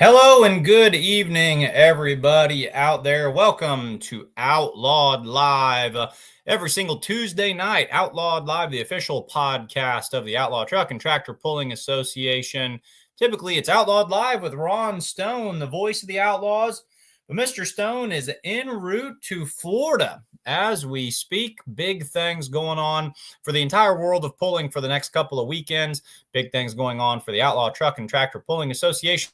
Hello and good evening, everybody out there. Welcome to Outlawed Live. Every single Tuesday night, Outlawed Live, the official podcast of the Outlaw Truck and Tractor Pulling Association. Typically, it's Outlawed Live with Ron Stone, the voice of the Outlaws. But Mr. Stone is en route to Florida as we speak. Big things going on for the entire world of pulling for the next couple of weekends. Big things going on for the Outlaw Truck and Tractor Pulling Association.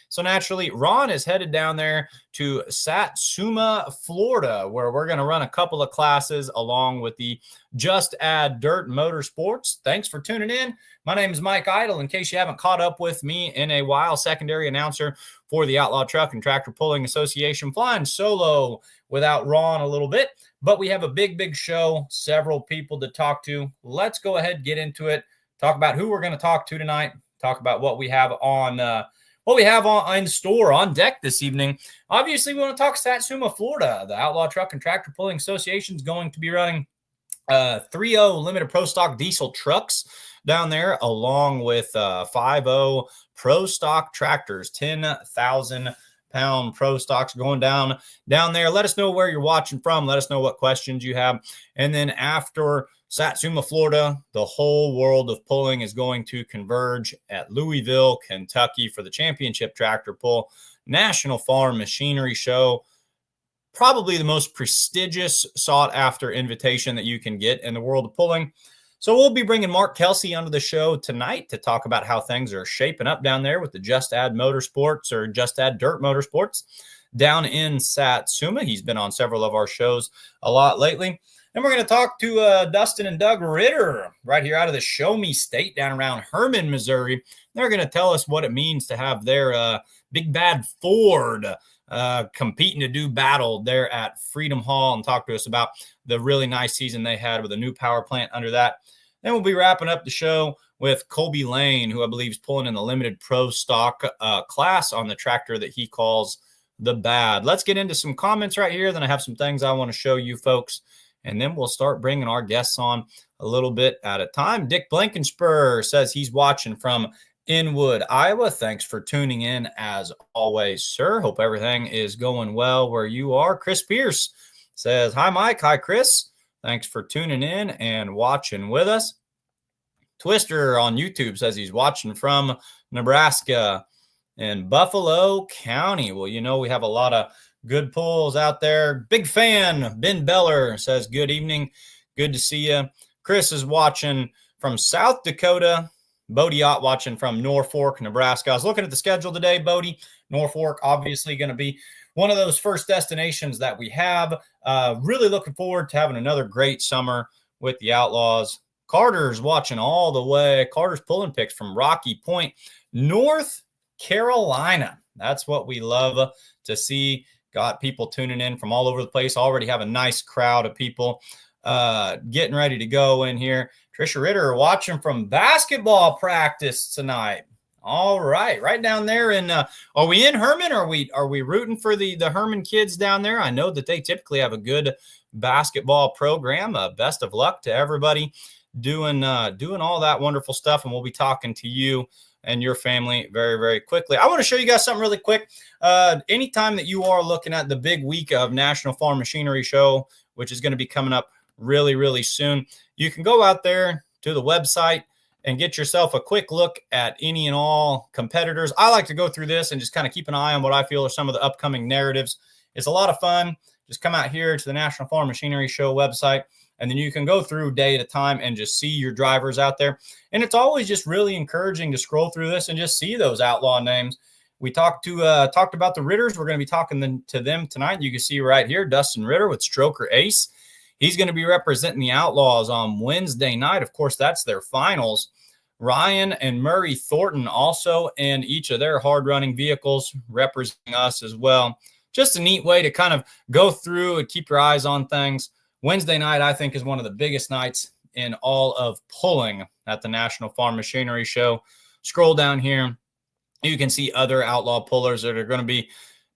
So naturally, Ron is headed down there to Satsuma, Florida, where we're going to run a couple of classes along with the Just Add Dirt Motorsports. Thanks for tuning in. My name is Mike Idle. In case you haven't caught up with me in a while, secondary announcer for the Outlaw Truck and Tractor Pulling Association, flying solo without Ron a little bit. But we have a big show, several people to talk to. Let's go ahead and get into it. Talk about who we're going to talk to tonight. Talk about what we have on in store on deck this evening. Obviously, we want to talk Satsuma, Florida. The Outlaw Truck and Tractor Pulling Association is going to be running 3.0 limited pro stock diesel trucks down there, along with 5.0 pro stock tractors, 10,000 pound pro stocks going down there. Let us know where you're watching from. Let us know what questions you have. And then after Satsuma, Florida, the whole world of pulling is going to converge at Louisville, Kentucky for the Championship Tractor Pull National Farm Machinery Show. Probably the most prestigious, sought-after invitation that you can get in the world of pulling. So we'll be bringing Mark Kelsey onto the show tonight to talk about how things are shaping up down there with the Just Add Motorsports or Just Add Dirt Motorsports down in Satsuma. He's been on several of our shows a lot lately. And we're going to talk to Dustin and Doug Ritter right here out of the Show Me State down around Hermann, Missouri. They're going to tell us what it means to have their big bad Ford competing to do battle there at Freedom Hall and talk to us about the really nice season they had with a new power plant under that. Then we'll be wrapping up the show with Colby Lane, who I believe is pulling in the limited pro stock class on the tractor that he calls the Bad. Let's get into some comments right here. Then I have some things I want to show you folks. And then we'll start bringing our guests on a little bit at a time. Dick Blankenspur says he's watching from Inwood, Iowa. Thanks for tuning in as always, sir. Hope everything is going well where you are. Chris Pierce says, hi, Mike. Hi, Chris. Thanks for tuning in and watching with us. Twister on YouTube says he's watching from Nebraska in Buffalo County. Well, you know, we have a lot of good pulls out there. Big fan. Ben Beller says, good evening. Good to see you. Chris is watching from South Dakota. Bodie Ott watching from Norfolk, Nebraska. I was looking at the schedule today, Bodie. Norfolk, obviously going to be one of those first destinations that we have. Really looking forward to having another great summer with the Outlaws. Carter's watching all the way. Carter's pulling picks from Rocky Point, North Carolina. That's what we love to see. Got people tuning in from all over the place. Already have a nice crowd of people getting ready to go in here. Trisha Ritter watching from basketball practice tonight. All right down there in. Are we in Hermann? Are we rooting for the Hermann kids down there? I know that they typically have a good basketball program. Best of luck to everybody doing all that wonderful stuff, and we'll be talking to you and your family very quickly. I want to show you guys something really quick. Anytime that you are looking at the big week of National Farm Machinery Show, which is going to be coming up really soon, you can go out there to the website and get yourself a quick look at any and all competitors. I like to go through this and just kind of keep an eye on what I feel are some of the upcoming narratives. It's a lot of fun. Just come out here to the National Farm Machinery Show website, and then you can go through day at a time and just see your drivers out there. And it's always just really encouraging to scroll through this and just see those outlaw names. We talked about the Ritters. We're going to be talking to them tonight. You can see right here, Dustin Ritter with Stroker Ace. He's going to be representing the Outlaws on Wednesday night. Of course, that's their finals. Ryan and Murray Thornton also in each of their hard-running vehicles representing us as well. Just a neat way to kind of go through and keep your eyes on things. Wednesday night, I think, is one of the biggest nights in all of pulling at the National Farm Machinery Show. Scroll down here. You can see other outlaw pullers that are going to be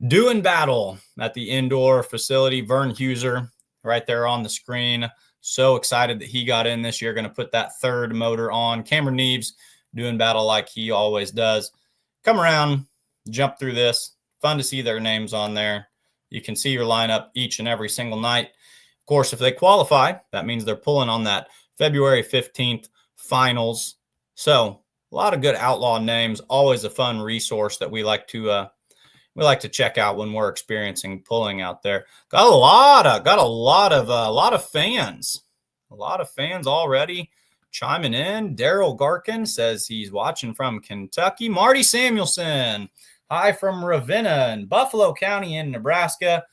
doing battle at the indoor facility. Vern Huser right there on the screen. So excited that he got in this year. Going to put that third motor on. Cameron Neves doing battle like he always does. Come around jump through this. Fun to see their names on there. You can see your lineup each and every single night. Of course, if they qualify, that means they're pulling on that February 15th finals. So a lot of good outlaw names. Always a fun resource that we like to check out when we're experiencing pulling out there. Got a lot of fans. A lot of fans already chiming in. Daryl Garkin says he's watching from Kentucky. Marty Samuelson, hi from Ravenna in Buffalo County in Nebraska.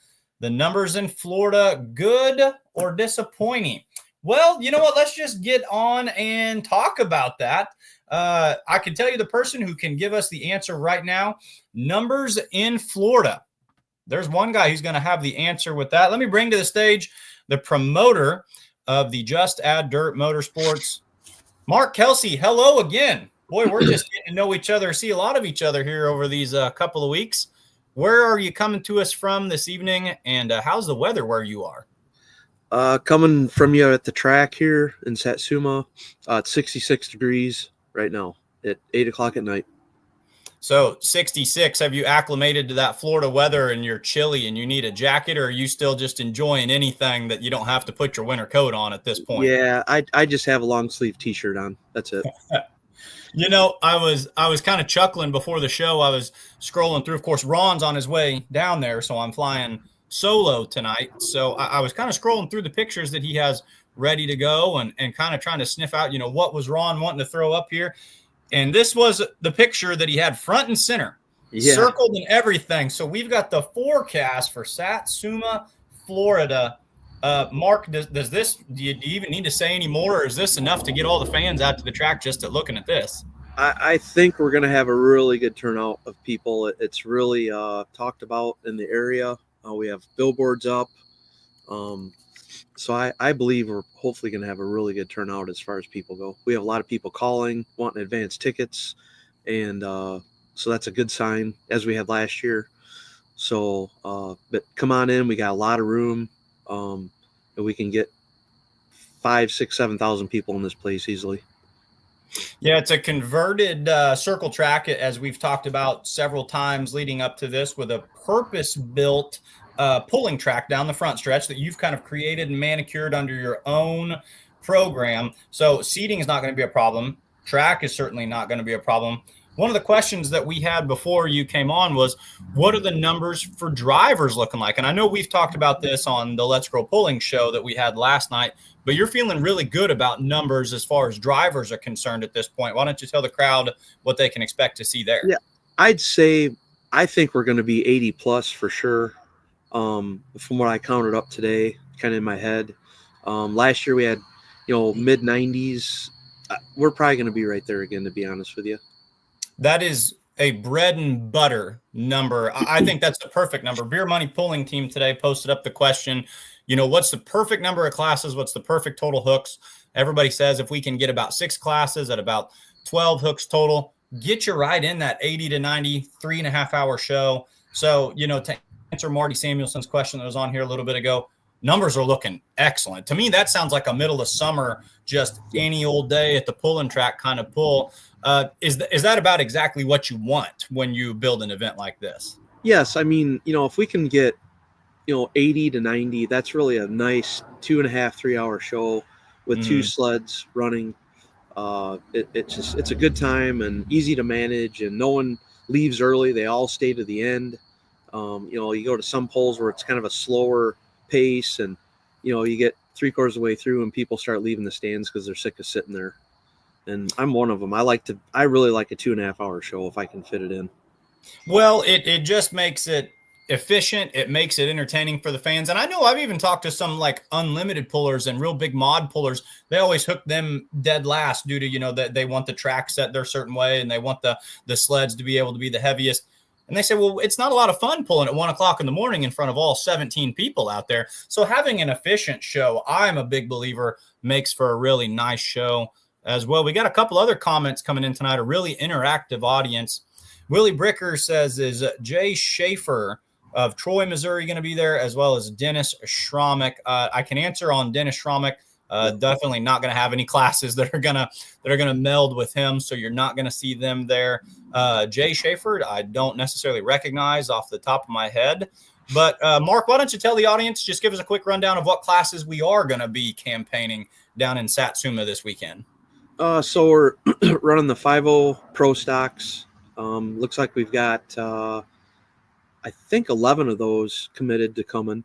The numbers in Florida, good or disappointing? Well, you know what? Let's just get on and talk about that. I can tell you the person who can give us the answer right now. Numbers in Florida. There's one guy who's going to have the answer with that. Let me bring to the stage the promoter of the Just Add Dirt Motorsports, Mark Kelsey. Hello again. Boy, we're just getting to know each other, see a lot of each other here over these couple of weeks. Where are you coming to us from this evening, and how's the weather where you are? Coming from you at the track here in Satsuma. It's 66 degrees right now at 8 o'clock at night. So 66, have you acclimated to that Florida weather and you're chilly and you need a jacket, or are you still just enjoying anything that you don't have to put your winter coat on at this point? Yeah, I just have a long sleeve t-shirt on. That's it. You know, I was kind of chuckling before the show. I was scrolling through. Of course, Ron's on his way down there, so I'm flying solo tonight. So I was kind of scrolling through the pictures that he has ready to go and kind of trying to sniff out, what was Ron wanting to throw up here. And this was the picture that he had front and center, circled and everything. So we've got the forecast for Satsuma, Florida. Mark, do you even need to say any more, or is this enough to get all the fans out to the track just at looking at this? I think we're going to have a really good turnout of people. It's really talked about in the area. We have billboards up. So I believe we're hopefully going to have a really good turnout as far as people go. We have a lot of people calling, wanting advance tickets. And so that's a good sign, as we had last year. So, but come on in. We got a lot of room. And we can get 5,000, 6,000, 7,000 people in this place easily. Yeah, it's a converted circle track, as we've talked about several times leading up to this, with a purpose-built pulling track down the front stretch that you've kind of created and manicured under your own program. So seating is not going to be a problem. Track is certainly not going to be a problem. One of the questions that we had before you came on was, what are the numbers for drivers looking like? And I know we've talked about this on the Let's Grow Pulling show that we had last night, but you're feeling really good about numbers as far as drivers are concerned at this point. Why don't you tell the crowd what they can expect to see there? Yeah, I think we're going to be 80 plus for sure. From what I counted up today, kind of in my head. Last year we had, mid 90s. We're probably going to be right there again, to be honest with you. That is a bread and butter number. I think that's the perfect number. Beer Money Pulling Team today posted up the question, what's the perfect number of classes? What's the perfect total hooks? Everybody says if we can get about 6 classes at about 12 hooks total, get you right in that 80 to 90, 3.5 hour show. So, to answer Marty Samuelson's question that was on here a little bit ago, numbers are looking excellent. To me, that sounds like a middle of summer, just any old day at the pulling track kind of pull. Is that about exactly what you want when you build an event like this? Yes. I mean, if we can get, 80 to 90, that's really a nice 2.5, 3 hour show with 2 sleds running. It's a good time and easy to manage, and no one leaves early. They all stay to the end. You go to some polls where it's kind of a slower pace, and, you get 3/4 of the way through and people start leaving the stands because they're sick of sitting there. And I'm one of them. I really like a 2.5 hour show if I can fit it in. Well, it just makes it efficient. It makes it entertaining for the fans. And I know I've even talked to some like unlimited pullers and real big mod pullers. They always hook them dead last due to, that they want the track set their certain way and they want the sleds to be able to be the heaviest. And they say, well, it's not a lot of fun pulling at 1 o'clock in the morning in front of all 17 people out there. So having an efficient show, I'm a big believer, makes for a really nice show as well. We got a couple other comments coming in tonight, a really interactive audience. Willie Bricker says, is Jay Schaefer of Troy, Missouri going to be there, as well as Dennis Schromick? I can answer on Dennis Schromick. Definitely not going to have any classes that are gonna meld with him, so you're not going to see them there. Jay Schaefer, I don't necessarily recognize off the top of my head, but Mark, why don't you tell the audience, just give us a quick rundown of what classes we are going to be campaigning down in Satsuma this weekend. So we're running the 5.0 Pro Stocks. Looks like we've got, I think 11 of those committed to coming.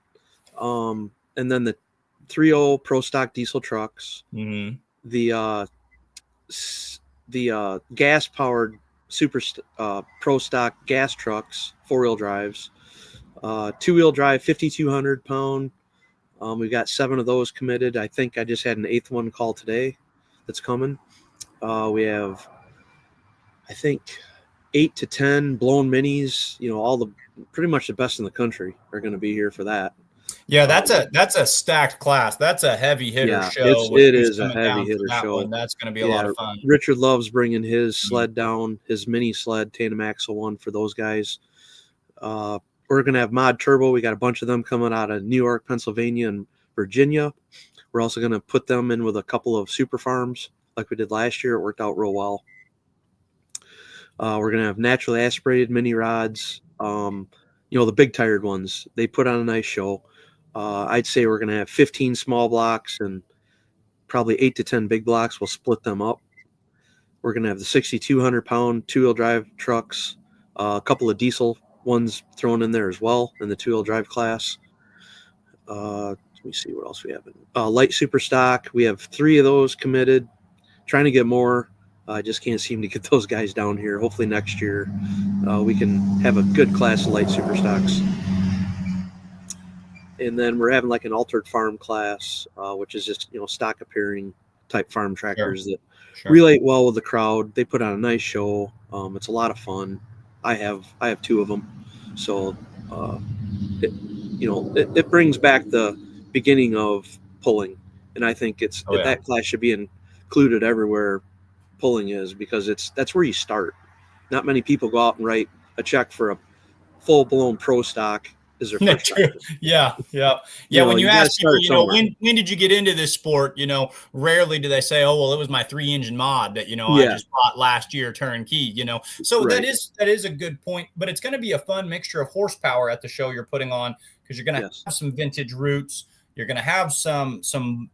And then the 3.0 Pro Stock diesel trucks, the gas powered super Pro Stock gas trucks, 4-wheel drives, 2-wheel drive 5,200 pound. We've got 7 of those committed. I think I just had an 8th one call today that's coming. We have, I think, 8 to 10 blown minis. All the pretty much the best in the country are going to be here for that. Yeah, that's a stacked class. That's a heavy hitter show. It is a heavy hitter show. That's going to be a lot of fun. Richard loves bringing his sled down, his mini sled, tandem axle one for those guys. We're going to have Mod Turbo. We got a bunch of them coming out of New York, Pennsylvania, and Virginia. We're also going to put them in with a couple of super farms like we did last year. It worked out real well. We're going to have naturally aspirated mini rods. The big tired ones. They put on a nice show. I'd say we're going to have 15 small blocks and probably 8 to 10 big blocks. We'll split them up. We're going to have the 6,200 pound 2-wheel drive trucks, a couple of diesel ones thrown in there as well in the 2-wheel drive class. Let me see what else we have. Light super stock. We have 3 of those committed. Trying to get more. I just can't seem to get those guys down here. Hopefully next year we can have a good class of light super stocks. And then we're having like an altered farm class, which is just, stock appearing type farm tractors that relate well with the crowd. They put on a nice show. It's a lot of fun. I have 2 of them. So, it brings back the beginning of pulling. And I think that class should be included everywhere pulling is, because that's where you start. Not many people go out and write a check for a full-blown pro stock is their first time. Yeah. When you ask people, when did you get into this sport? Rarely do they say, "Oh, well, it was my 3-engine mod that I just bought last year turnkey." So right. that is a good point. But it's going to be a fun mixture of horsepower at the show you're putting on, because you're going to have some vintage roots. You're going to have some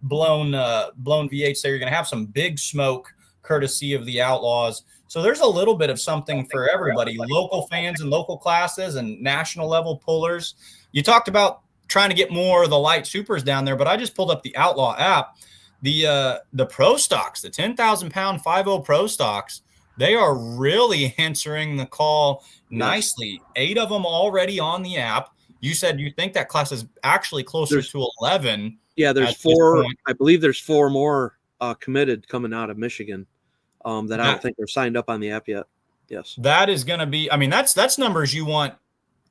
blown V8s there. You're going to have some big smoke, courtesy of the Outlaws. So there's a little bit of something for everybody, local fans and local classes and national level pullers. You talked about trying to get more of the light supers down there, but I just pulled up the Outlaw app. The pro stocks, the 10,000 pound 5.0 pro stocks, they are really answering the call nicely. 8 of them already on the app. You said you think that class is actually closer to 11. Yeah, there's 4. I believe there's 4 more committed coming out of Michigan. That I don't think they're signed up on the app yet. Yes. That is going to be, that's numbers you want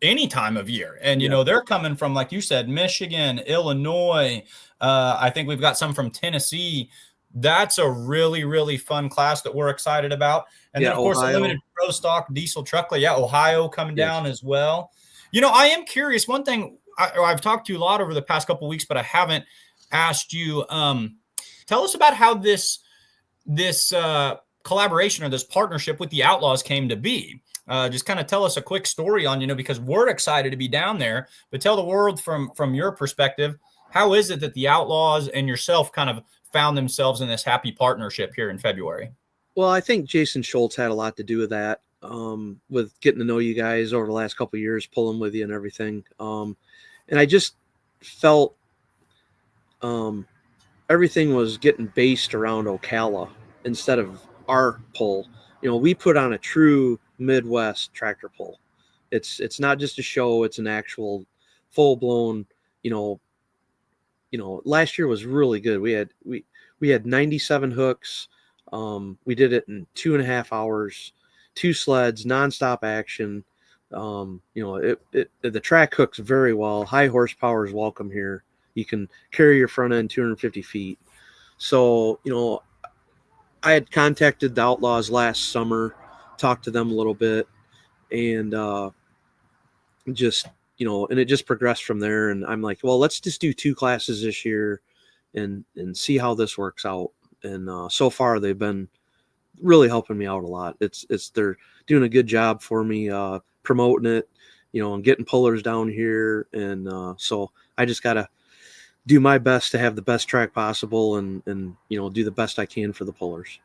any time of year. And, they're coming from, like you said, Michigan, Illinois. I think we've got some from Tennessee. That's a really, really fun class that we're excited about. And then, of course, Ohio. the limited pro stock diesel truck. Ohio coming down as well. I am curious. One thing I've talked to you a lot over the past couple of weeks, but I haven't asked you. Tell us about how this collaboration or this partnership with the Outlaws came to be. Just kind of tell us a quick story on, because we're excited to be down there, but tell the world from your perspective, how is it that the Outlaws and yourself kind of found themselves in this happy partnership here in February? Well, I think Jason Schultz had a lot to do with that, with getting to know you guys over the last couple of years, pulling with you and everything. And I just felt everything was getting based around Ocala instead of our pull. We put on a true Midwest tractor pull. It's not just a show, it's an actual full-blown, last year was really good. We had 97 hooks. We did it in 2.5 hours, 2 sleds, nonstop action. The track hooks very well. High horsepower is welcome here. You can carry your front end 250 feet. So, I had contacted the Outlaws last summer, talked to them a little bit, and and it just progressed from there. And I'm like, well, let's just do 2 classes this year. and see how this works out. And so far they've been really helping me out a lot. They're doing a good job for me, promoting it, and getting pullers down here. And so I just got to do my best to have the best track possible and do the best I can for the pullers.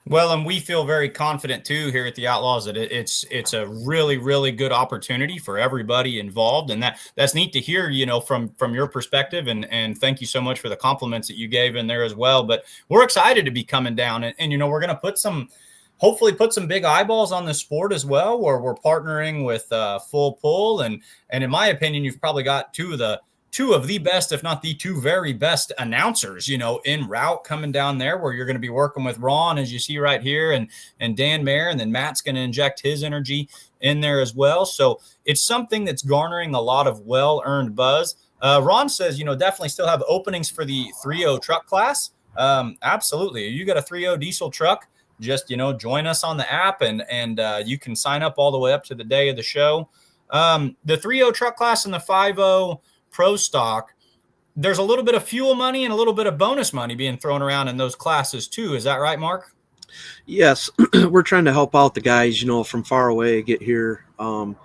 Well, and we feel very confident too here at the Outlaws that it's a really, really good opportunity for everybody involved, and that's neat to hear, from your perspective. And thank you so much for the compliments that you gave in there as well. But we're excited to be coming down, and we're going to hopefully put some big eyeballs on the sport as well, where we're partnering with Full Pull, and in my opinion, you've probably got two of the best, if not the two very best announcers, en route coming down there, where you're going to be working with Ron, as you see right here, and Dan Mayer, and then Matt's going to inject his energy in there as well. So it's something that's garnering a lot of well-earned buzz. Ron says, definitely still have openings for the 3.0 truck class. Absolutely. You got a 3.0 diesel truck, just, join us on the app, and you can sign up all the way up to the day of the show. The 3.0 truck class and the 5.0 Pro Stock, there's a little bit of fuel money and a little bit of bonus money being thrown around in those classes too. Is that right, Mark? Yes. We're trying to help out the guys, from far away get here. So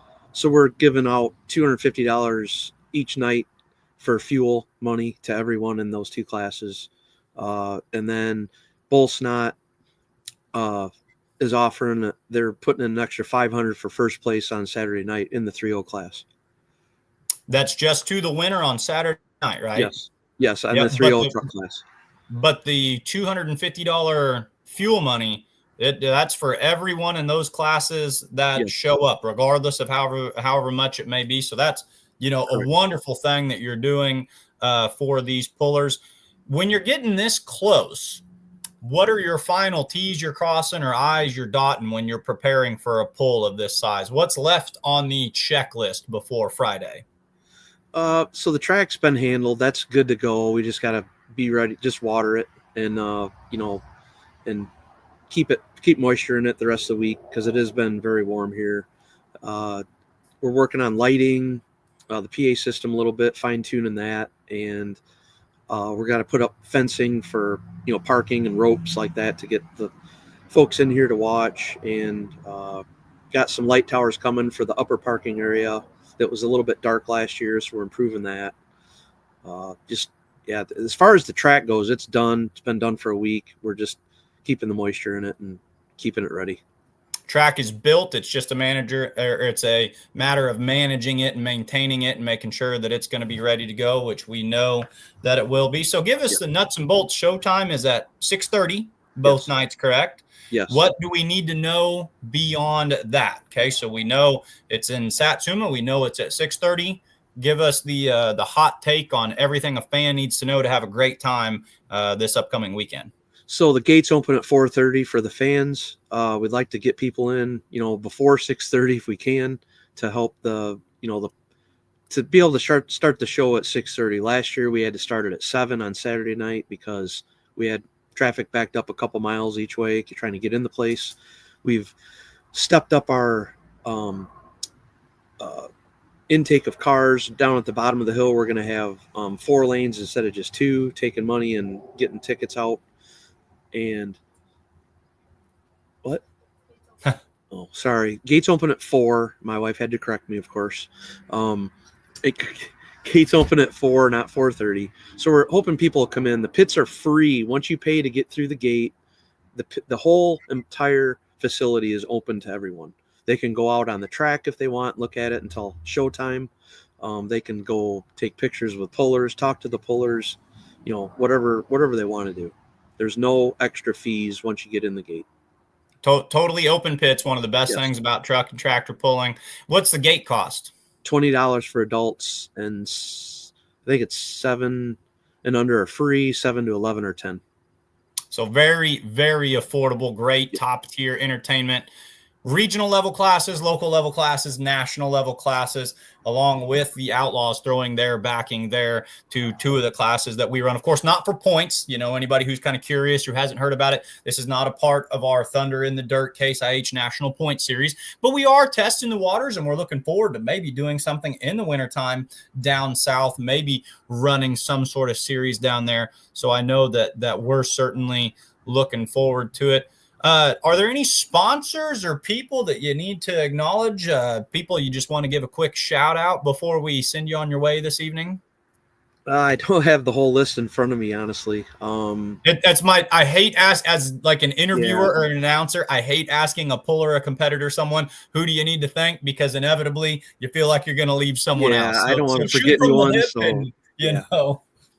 we're giving out $250 each night for fuel money to everyone in those two classes. And then Bull Snot is offering, they're putting in an extra $500 for first place on Saturday night in the 3.0 class. That's just to the winner on Saturday night, right? Yes, on the 3.0 truck class. But the $250 fuel money, that's for everyone in those classes that show up, regardless of however much it may be. So that's, a wonderful thing that you're doing for these pullers. When you're getting this close, what are your final T's you're crossing or I's you're dotting when you're preparing for a pull of this size? What's left on the checklist before Friday? So the track's been handled. That's good to go. We just got to be ready. Just water it and, and keep moisture in it the rest of the week, because it has been very warm here. We're working on lighting, the PA system a little bit, fine tuning that. And we're going to put up fencing for, parking and ropes like that to get the folks in here to watch. And got some light towers coming for the upper parking area that was a little bit dark last year, so we're improving that. As far as the track goes, it's done. It's been done for a week. We're just keeping the moisture in it and keeping it ready. Track is built. It's just it's a matter of managing it and maintaining it and making sure that it's going to be ready to go, which we know that it will be. So give us the nuts and bolts. Showtime is at 6:30 both nights, correct? Yes. What do we need to know beyond that? Okay, so we know it's in Satsuma. We know it's at 6:30. Give us the hot take on everything a fan needs to know to have a great time this upcoming weekend. So the gates open at 4:30 for the fans. We'd like to get people in, before 6:30 if we can, to help to be able to start the show at 6:30. Last year we had to start it at 7 on Saturday night because we had traffic backed up a couple miles each way trying to get in the place. We've stepped up our intake of cars. Down at the bottom of the hill, we're going to have 4 lanes instead of just 2, taking money and getting tickets out. And what? Oh, sorry. Gates open at 4. My wife had to correct me, of course. Gates open at 4, not 4:30. So we're hoping people will come in. The pits are free. Once you pay to get through the gate, the whole entire facility is open to everyone. They can go out on the track if they want, look at it until showtime. They can go take pictures with pullers, talk to the pullers, whatever they want to do. There's no extra fees once you get in the gate. Totally open pits. One of the best things about truck and tractor pulling. What's the gate cost? $20 for adults, and I think it's 7 and under are free. 7 to 11 or 10. So very, very affordable. Great top tier entertainment. regional level classes, local level classes, national level classes, along with the Outlaws throwing their backing there to two of the classes that we run. Of course, not for points. Anybody who's kind of curious, who hasn't heard about it, this is not a part of our Thunder in the Dirt Case IH National Point Series, but we are testing the waters, and we're looking forward to maybe doing something in the wintertime down south, maybe running some sort of series down there. So I know that we're certainly looking forward to it. Are there any sponsors or people that you need to acknowledge? People you just want to give a quick shout out before we send you on your way this evening? I don't have the whole list in front of me, honestly. I hate as like an interviewer or an announcer, I hate asking a puller, a competitor, someone, who do you need to thank? Because inevitably you feel like you're going to leave someone else. I don't want to forget anyone.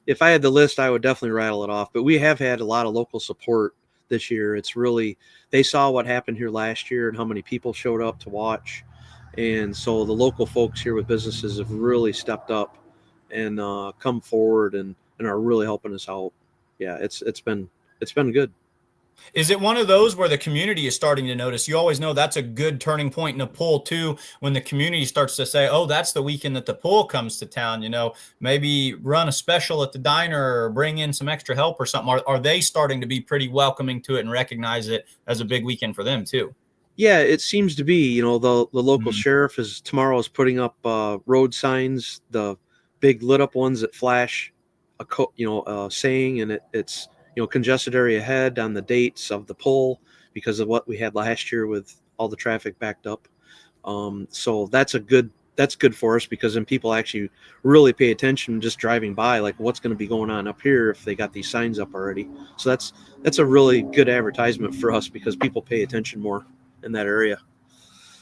If I had the list, I would definitely rattle it off. But we have had a lot of local support this year. It's really, they saw what happened here last year and how many people showed up to watch. And so the local folks here with businesses have really stepped up and come forward and are really helping us out. Yeah, it's been good. Is it one of those where the community is starting to notice? You always know that's a good turning point in a pull too, when the community starts to say, oh, that's the weekend that the pull comes to town, maybe run a special at the diner or bring in some extra help or something. Are they starting to be pretty welcoming to it and recognize it as a big weekend for them too? Yeah, it seems to be. The local sheriff tomorrow is putting up road signs, the big lit up ones that flash a saying, and it's congested area ahead on the dates of the pull because of what we had last year with all the traffic backed up. So that's good for us, because then people actually really pay attention just driving by, like what's going to be going on up here if they got these signs up already. So that's a really good advertisement for us, because people pay attention more in that area.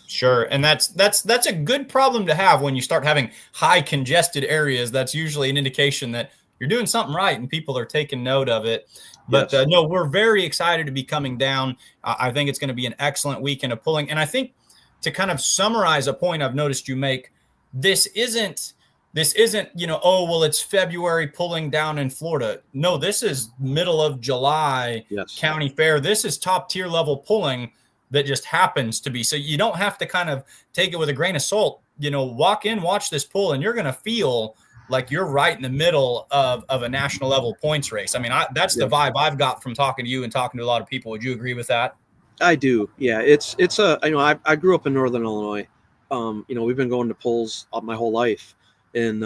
Sure. And that's a good problem to have when you start having high congested areas. That's usually an indication that you're doing something right and people are taking note of it. But yes. No, we're very excited to be coming down. I think it's going to be an excellent weekend of pulling. And I think, to kind of summarize a point I've noticed you make, this isn't, oh, well, it's February pulling down in Florida. No, this is middle of July county fair. This is top tier level pulling that just happens to be. So you don't have to kind of take it with a grain of salt. Walk in, watch this pull, and you're going to feel like you're right in the middle of a national level points race. I mean, that's the vibe I've got from talking to you and talking to a lot of people. Would you agree with that? I do. Yeah. I grew up in Northern Illinois. We've been going to pulls my whole life. And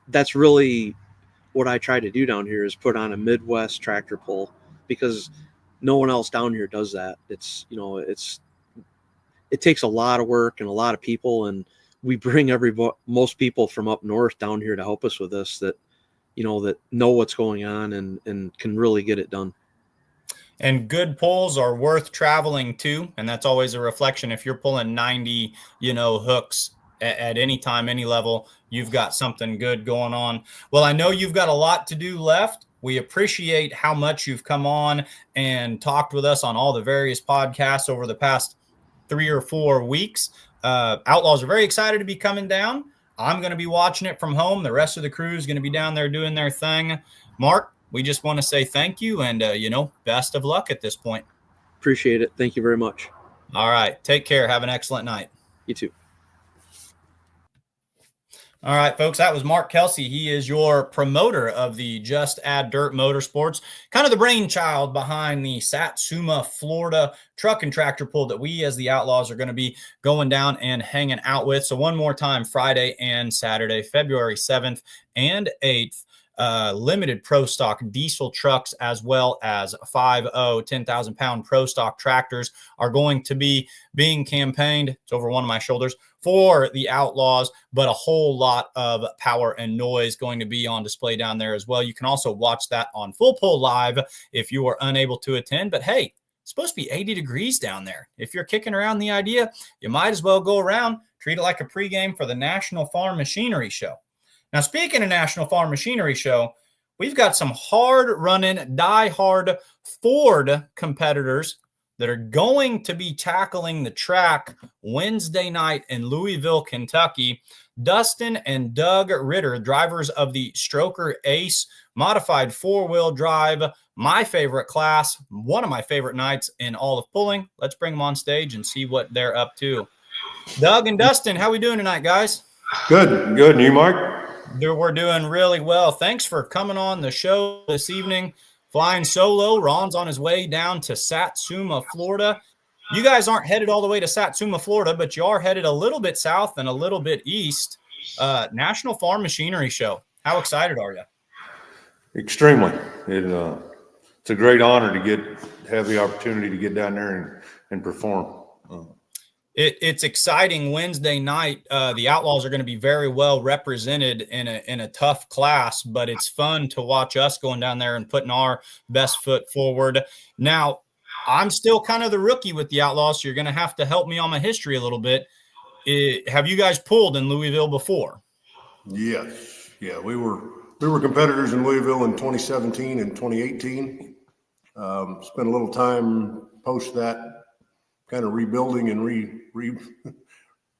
that's really what I try to do down here, is put on a Midwest tractor pull, because no one else down here does that. It takes a lot of work and a lot of people, and we bring most people from up north down here to help us with this, that know what's going on and can really get it done. And good pulls are worth traveling to, and that's always a reflection. If you're pulling 90, hooks at any time, any level, you've got something good going on. Well, I know you've got a lot to do left. We appreciate how much you've come on and talked with us on all the various podcasts over the past 3 or 4 weeks. Outlaws are very excited to be coming down. I'm going to be watching it from home. The rest of the crew is going to be down there doing their thing. Mark, we just want to say thank you and, best of luck at this point. Appreciate it. Thank you very much. All right. Take care. Have an excellent night. You too. All right, folks, that was Mark Kelsey. He is your promoter of the Just Add Dirt Motorsports, kind of the brainchild behind the Satsuma, Florida truck and tractor pull that we as the Outlaws are going to be going down and hanging out with. So one more time, Friday and Saturday, February 7th and 8th. Limited pro stock diesel trucks, as well as 5.0 10,000-pound pro stock tractors, are going to be being campaigned. It's over one of my shoulders for the Outlaws, but a whole lot of power and noise going to be on display down there as well. You can also watch that on Full Pull Live if you are unable to attend. But hey, it's supposed to be 80 degrees down there. If you're kicking around the idea, you might as well go around, treat it like a pregame for the National Farm Machinery Show. Now, speaking of National Farm Machinery Show, we've got some hard-running, die-hard Ford competitors that are going to be tackling the track Wednesday night in Louisville, Kentucky. Dustin and Doug Ritter, drivers of the Stroker Ace modified four-wheel drive, my favorite class, one of my favorite nights in all of pulling. Let's bring them on stage and see what they're up to. Doug and Dustin, how we doing tonight, guys? Good. And you, Mark? We're doing really well. Thanks for coming on the show this evening. Flying solo. Ron's on his way down to Satsuma, Florida. You guys aren't headed all the way to Satsuma, Florida, but you are headed a little bit south and a little bit east. National Farm Machinery Show. How excited are you? Extremely. It's a great honor to have the opportunity to get down there and perform. It's exciting. Wednesday night, the Outlaws are going to be very well represented in a tough class, but it's fun to watch us going down there and putting our best foot forward. Now, I'm still kind of the rookie with the Outlaws, so you're going to have to help me on my history a little bit. Have you guys pulled in Louisville before? Yes. Yeah, we were competitors in Louisville in 2017 and 2018. Spent a little time post that, kind of rebuilding and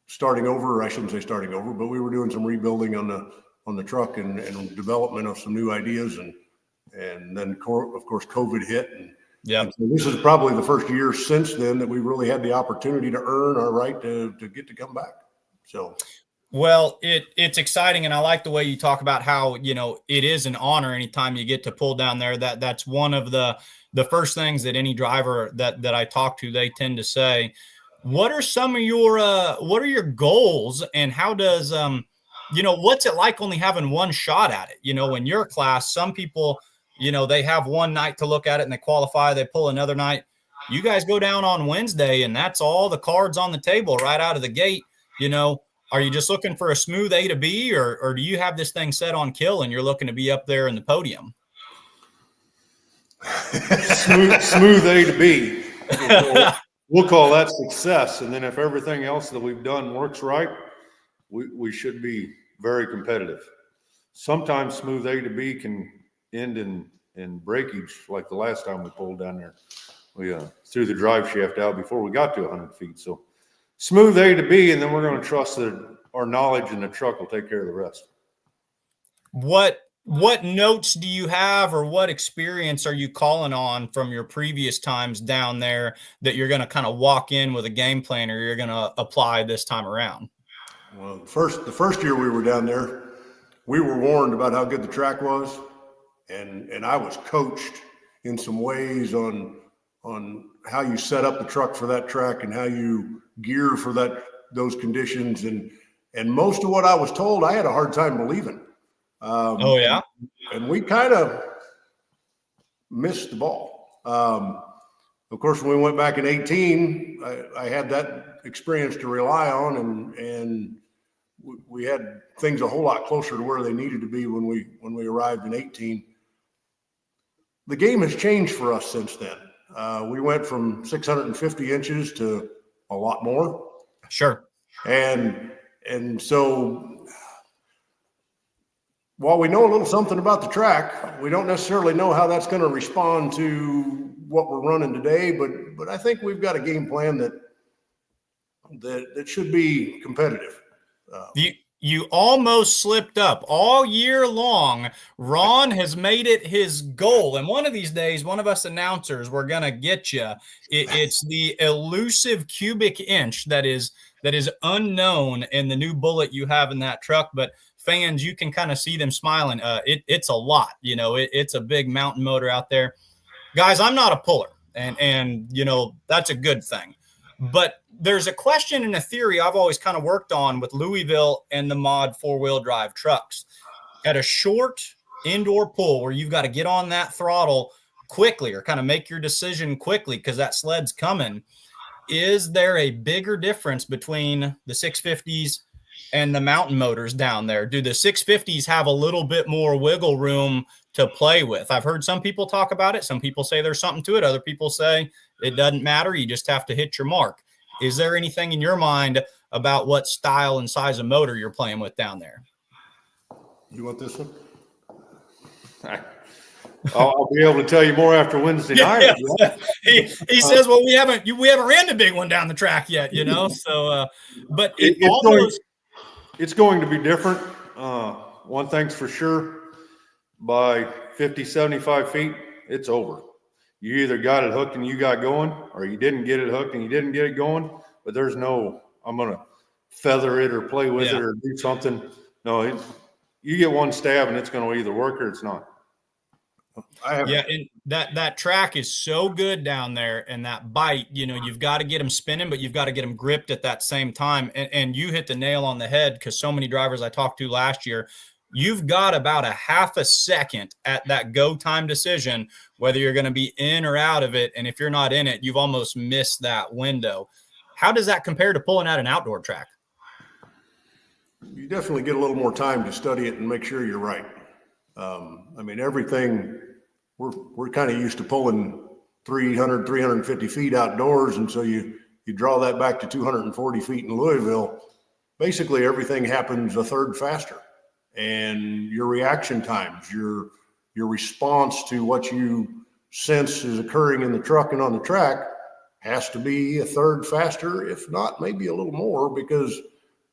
starting over. I shouldn't say starting over, but we were doing some rebuilding on the truck and development of some new ideas, and then of course COVID hit, and so this is probably the first year since then that we've really had the opportunity to earn our right to get to come back. So. Well, it's exciting, and I like the way you talk about how, it is an honor anytime you get to pull down there. That's one of the first things that any driver that I talk to, they tend to say. What are some of what are your goals, and how does what's it like only having one shot at it? In your class, some people, they have one night to look at it and they qualify, they pull another night. You guys go down on Wednesday and that's all the cards on the table right out of the gate. Are you just looking for a smooth A to B, or do you have this thing set on kill and you're looking to be up there in the podium? smooth A to B. We'll call that success. And then if everything else that we've done works right, we should be very competitive. Sometimes smooth A to B can end in breakage, like the last time we pulled down there. We threw the drive shaft out before we got to 100 feet. So smooth A to B, and then we're going to trust that our knowledge in the truck will take care of the rest. What notes do you have, or what experience are you calling on from your previous times down there that you're going to kind of walk in with a game plan, or you're going to apply this time around? Well, the first year we were down there, we were warned about how good the track was, and I was coached in some ways on how you set up the truck for that track and how you gear for those conditions, and most of what I was told, I had a hard time believing. And we kind of missed the ball. Of course, when we went back in 18, I had that experience to rely on, and we had things a whole lot closer to where they needed to be when we arrived in 18. The game has changed for us since then. We went from 650 inches to a lot more. Sure. And so while we know a little something about the track, we don't necessarily know how that's going to respond to what we're running today, but I think we've got a game plan that should be competitive. You almost slipped up all year long. Ron has made it his goal, and one of these days, one of us announcers, we're gonna get you. It's the elusive cubic inch that is unknown in the new Bullet you have in that truck. But fans, you can kind of see them smiling. It's a lot. It's a big mountain motor out there, guys. I'm not a puller, and that's a good thing. But there's a question and a theory I've always kind of worked on with Louisville and the mod four-wheel drive trucks. At a short indoor pull where you've got to get on that throttle quickly, or kind of make your decision quickly because that sled's coming, is there a bigger difference between the 650s and the mountain motors down there? Do the 650s have a little bit more wiggle room to play with? I've heard some people talk about it. Some people say there's something to it. Other people say it doesn't matter. You just have to hit your mark. Is there anything in your mind about what style and size of motor you're playing with down there? You want this one? I'll be able to tell you more after Wednesday night. Yeah. He says, well, we haven't ran the big one down the track yet, So, but it's going to be different. One thing's for sure: by 50, 75 feet, it's over. You either got it hooked and you got going, or you didn't get it hooked and you didn't get it going. But there's no, I'm going to feather it or play with it or do something. No, you get one stab and it's going to either work or it's not. And that track is so good down there, and that bite, you've got to get them spinning, but you've got to get them gripped at that same time. And you hit the nail on the head, because so many drivers I talked to last year, you've got about a half a second at that go time decision, whether you're going to be in or out of it. And if you're not in it, you've almost missed that window. How does that compare to pulling out an outdoor track? You definitely get a little more time to study it and make sure you're right. Everything, we're kind of used to pulling 300, 350 feet outdoors. And so you draw that back to 240 feet in Louisville. Basically, everything happens a third faster. And your reaction times, your response to what you sense is occurring in the truck and on the track has to be a third faster, if not maybe a little more, because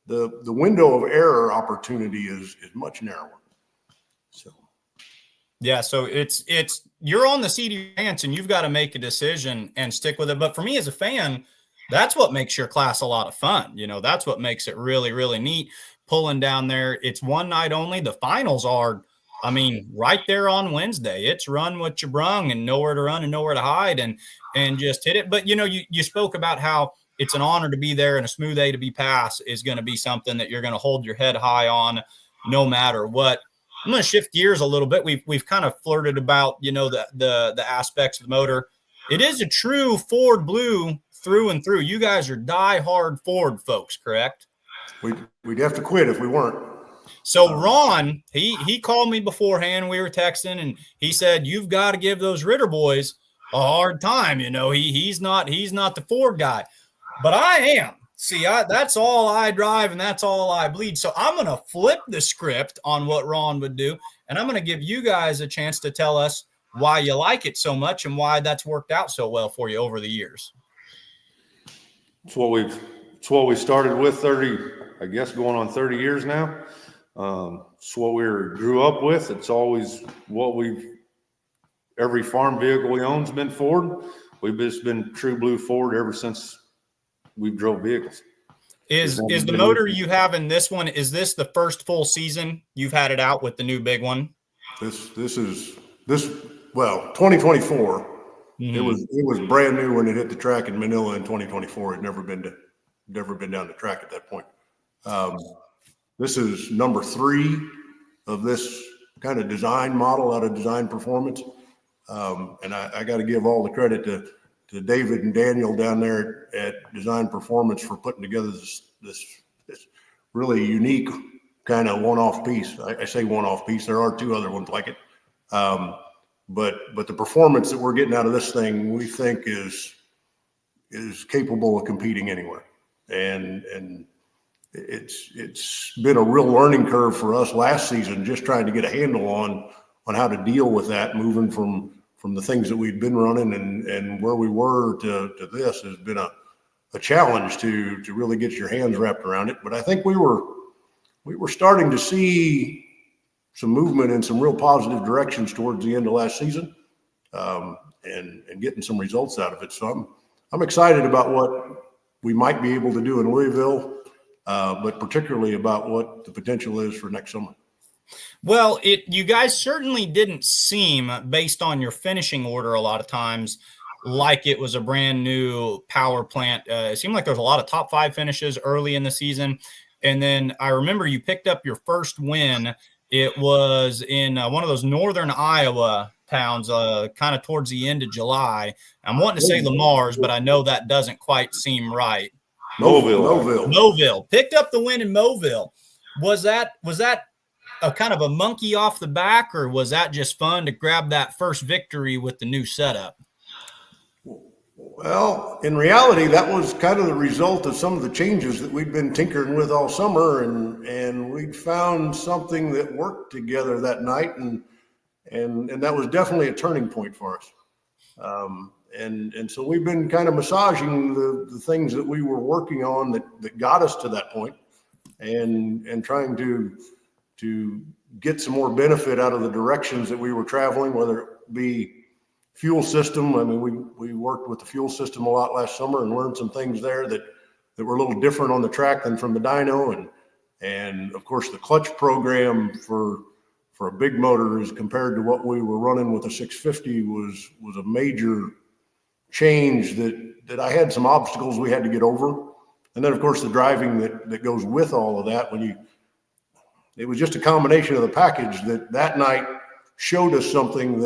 the window of error opportunity is much narrower. So. Yeah, so it's you're on the seat of your pants and you've got to make a decision and stick with it. But for me as a fan, that's what makes your class a lot of fun. That's what makes it really, really neat. Pulling down there, it's one night only. The finals are, right there on Wednesday. It's run what you brung and nowhere to run and nowhere to hide and just hit it. But you spoke about how it's an honor to be there, and a smooth A to B pass is going to be something that you're going to hold your head high on no matter what. I'm going to shift gears a little bit. We've kind of flirted about, the aspects of the motor. It is a true Ford Blue through and through. You guys are die-hard Ford folks, correct? We'd have to quit if we weren't. So Ron, he called me beforehand. We were texting, and he said, you've got to give those Ritter boys a hard time. He's not the Ford guy, but I am. See, that's all I drive and that's all I bleed. So I'm going to flip the script on what Ron would do, and I'm going to give you guys a chance to tell us why you like it so much and why that's worked out so well for you over the years. It's what we started with 30, I guess, going on 30 years now. It's what we grew up with. It's always what every farm vehicle we own's been Ford. We've just been true blue Ford ever since we drove vehicles. Is the motor you have in this one, is this the first full season you've had it out with the new big one? This 2024. Mm-hmm. It was brand new when it hit the track in Manila in 2024. It never been down the track at that point. This is number 3 of this kind of design model out of Design Performance. And I got to give all the credit to David and Daniel down there at Design Performance for putting together this really unique kind of one-off piece. I say one-off piece. There are 2 other ones like it. But the performance that we're getting out of this thing, we think is capable of competing anywhere. And it's been a real learning curve for us last season, just trying to get a handle on how to deal with that, moving from the things that we'd been running and where we were to this has been a challenge to really get your hands wrapped around it. But I think we were starting to see some movement in some real positive directions towards the end of last season, and getting some results out of it. So I'm excited about what we might be able to do in Louisville, but particularly about what the potential is for next summer. Well, you guys certainly didn't seem, based on your finishing order a lot of times, like it was a brand new power plant. It seemed like there was a lot of top 5 finishes early in the season. And then I remember you picked up your first win. It was in one of those northern Iowa towns, kind of towards the end of July. I'm wanting to say Lamar's, but I know that doesn't quite seem right. Moville. Picked up the win in Moville. Was that a kind of a monkey off the back, or was that just fun to grab that first victory with the new setup? Well, in reality, that was kind of the result of some of the changes that we'd been tinkering with all summer, and we'd found something that worked together that night. And that was definitely a turning point for us. And so we've been kind of massaging the things that we were working on that got us to that point, and trying to get some more benefit out of the directions that we were traveling, whether it be fuel system. I mean, we worked with the fuel system a lot last summer and learned some things there that were a little different on the track than from the dyno. And of course, the clutch program for a big motor as compared to what we were running with a 650 was a major change that I had some obstacles we had to get over. And then of course the driving that goes with all of that, it was just a combination of the package that night showed us something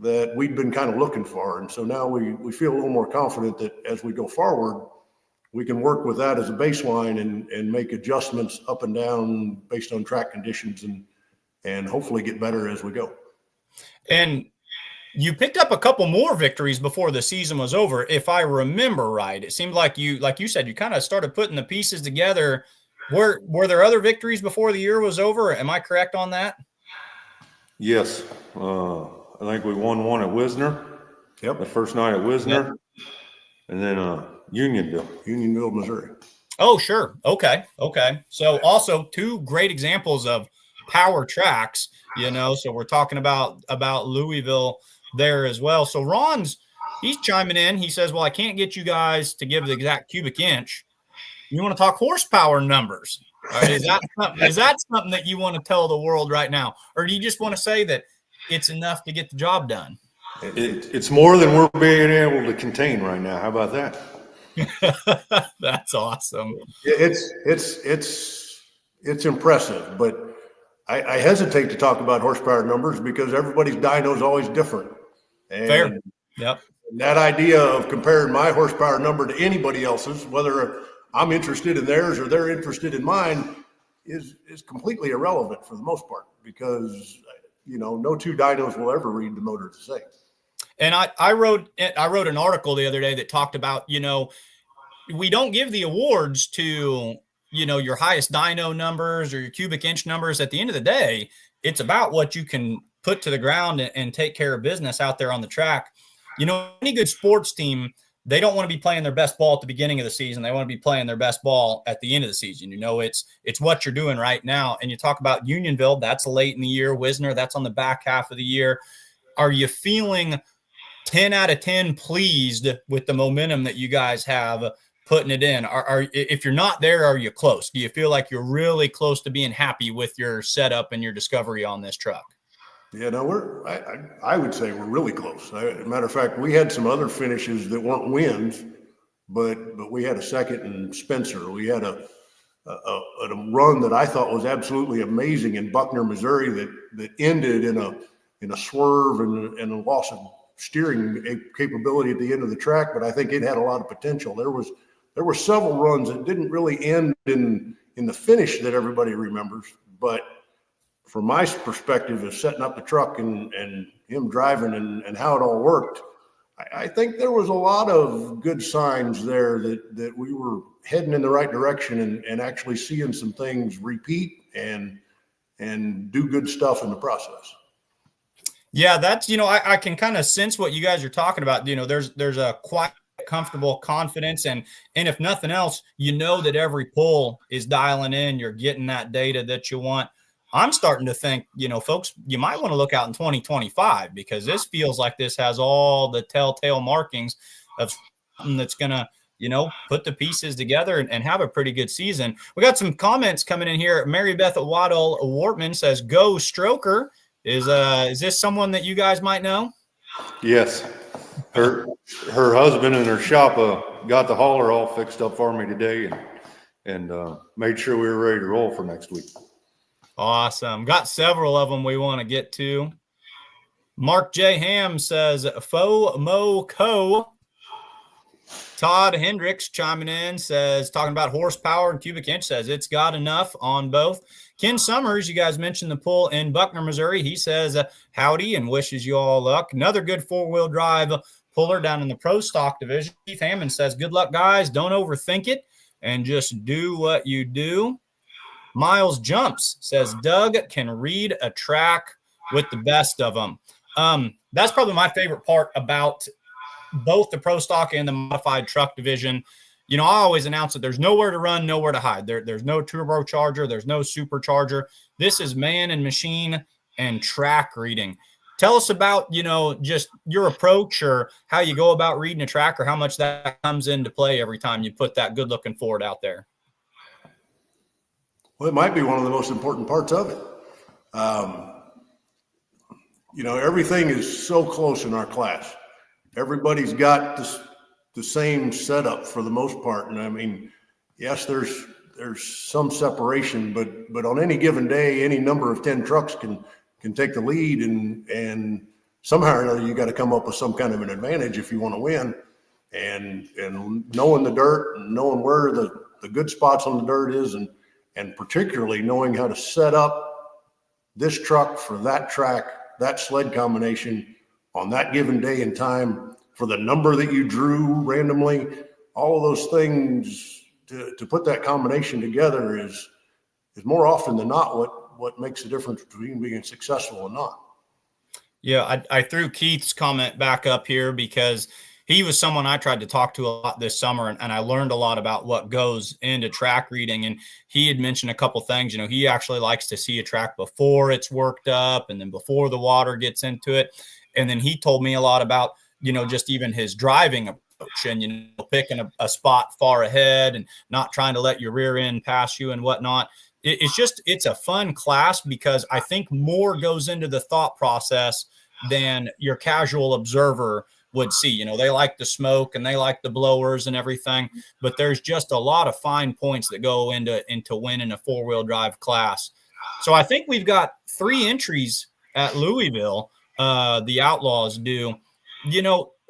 that we'd been kind of looking for. And so now we feel a little more confident that as we go forward, we can work with that as a baseline and make adjustments up and down based on track conditions and hopefully get better as we go. And you picked up a couple more victories before the season was over, if I remember right. It seemed like you said, you kind of started putting the pieces together. Were there other victories before the year was over? Am I correct on that? Yes. I think we won one at Wisner. Yep. The first night at Wisner. Yep. And then Unionville, Missouri. Oh, sure. Okay. So also two great examples of power tracks, so we're talking about Louisville there as well. So he's chiming in. He says, well, I can't get you guys to give the exact cubic inch. You want to talk horsepower numbers? All right, is that something that you want to tell the world right now? Or do you just want to say that it's enough to get the job done? It's more than we're being able to contain right now. How about that? That's awesome. It's impressive, but I hesitate to talk about horsepower numbers because everybody's dyno is always different. And fair. Yep. That idea of comparing my horsepower number to anybody else's, whether I'm interested in theirs or they're interested in mine, is completely irrelevant for the most part, because no two dynos will ever read the motor the same. And I wrote an article the other day that talked about, we don't give the awards to your highest dyno numbers or your cubic inch numbers. At the end of the day, it's about what you can put to the ground and take care of business out there on the track. Any good sports team, they don't want to be playing their best ball at the beginning of the season. They want to be playing their best ball at the end of the season. It's what you're doing right now. And you talk about Unionville, that's late in the year. Wisner, that's on the back half of the year. Are you feeling 10 out of 10 pleased with the momentum that you guys have putting it in? If you're not there, are you close? Do you feel like you're really close to being happy with your setup and your discovery on this truck? Yeah, no, I would say we're really close. As a matter of fact, we had some other finishes that weren't wins, but we had a second in Spencer. We had a run that I thought was absolutely amazing in Buckner, Missouri, that ended in a swerve and a loss of steering capability at the end of the track. But I think it had a lot of potential. There were several runs that didn't really end in the finish that everybody remembers, but from my perspective of setting up the truck and him driving and how it all worked, I think there was a lot of good signs there that we were heading in the right direction and actually seeing some things repeat and do good stuff in the process. Yeah, that's, I can kind of sense what you guys are talking about. There's a quiet, comfortable confidence. And if nothing else, that every pull is dialing in. You're getting that data that you want. I'm starting to think, folks, you might want to look out in 2025, because this feels like this has all the telltale markings of something that's going to, put the pieces together and have a pretty good season. We got some comments coming in here. Mary Beth Waddle Wortman says, "Go Stroker." Is this someone that you guys might know? Yes. Her husband and her shop got the hauler all fixed up for me today and made sure we were ready to roll for next week. Awesome. Got several of them we want to get to. Mark J. Ham says, "Fo Mo Co." Todd Hendricks chiming in says, talking about horsepower and cubic inch, says it's got enough on both. Ken Summers, you guys mentioned the pull in Buckner, Missouri. He says, howdy, and wishes you all luck. Another good four-wheel drive puller down in the pro stock division. Keith Hammond says, good luck, guys. Don't overthink it and just do what you do. Miles Jumps says, Doug can read a track with the best of them. That's probably my favorite part about both the pro stock and the modified truck division. I always announce that there's nowhere to run, nowhere to hide. There's no turbocharger, there's no supercharger. This is man and machine and track reading. Tell us about, just your approach or how you go about reading a track, or how much that comes into play every time you put that good-looking Ford out there. Well, it might be one of the most important parts of it. Everything is so close in our class. Everybody's got the same setup for the most part. And I mean, yes, there's some separation, but on any given day, any number of 10 trucks can take the lead, and somehow or another, you got to come up with some kind of an advantage if you want to win. And knowing the dirt and knowing where the good spots on the dirt is, and particularly knowing how to set up this truck for that track, that sled combination on that given day and time, for the number that you drew randomly, all of those things to put that combination together is more often than not what makes the difference between being successful and not. Yeah, I threw Keith's comment back up here because he was someone I tried to talk to a lot this summer, and I learned a lot about what goes into track reading. And he had mentioned a couple things. He actually likes to see a track before it's worked up and then before the water gets into it. And then he told me a lot about, just even his driving approach and, picking a spot far ahead and not trying to let your rear end pass you and whatnot. It's a fun class because I think more goes into the thought process than your casual observer would see. They like the smoke and they like the blowers and everything, but there's just a lot of fine points that go into winning a 4-wheel drive class. So I think we've got 3 entries at Louisville. The Outlaws do.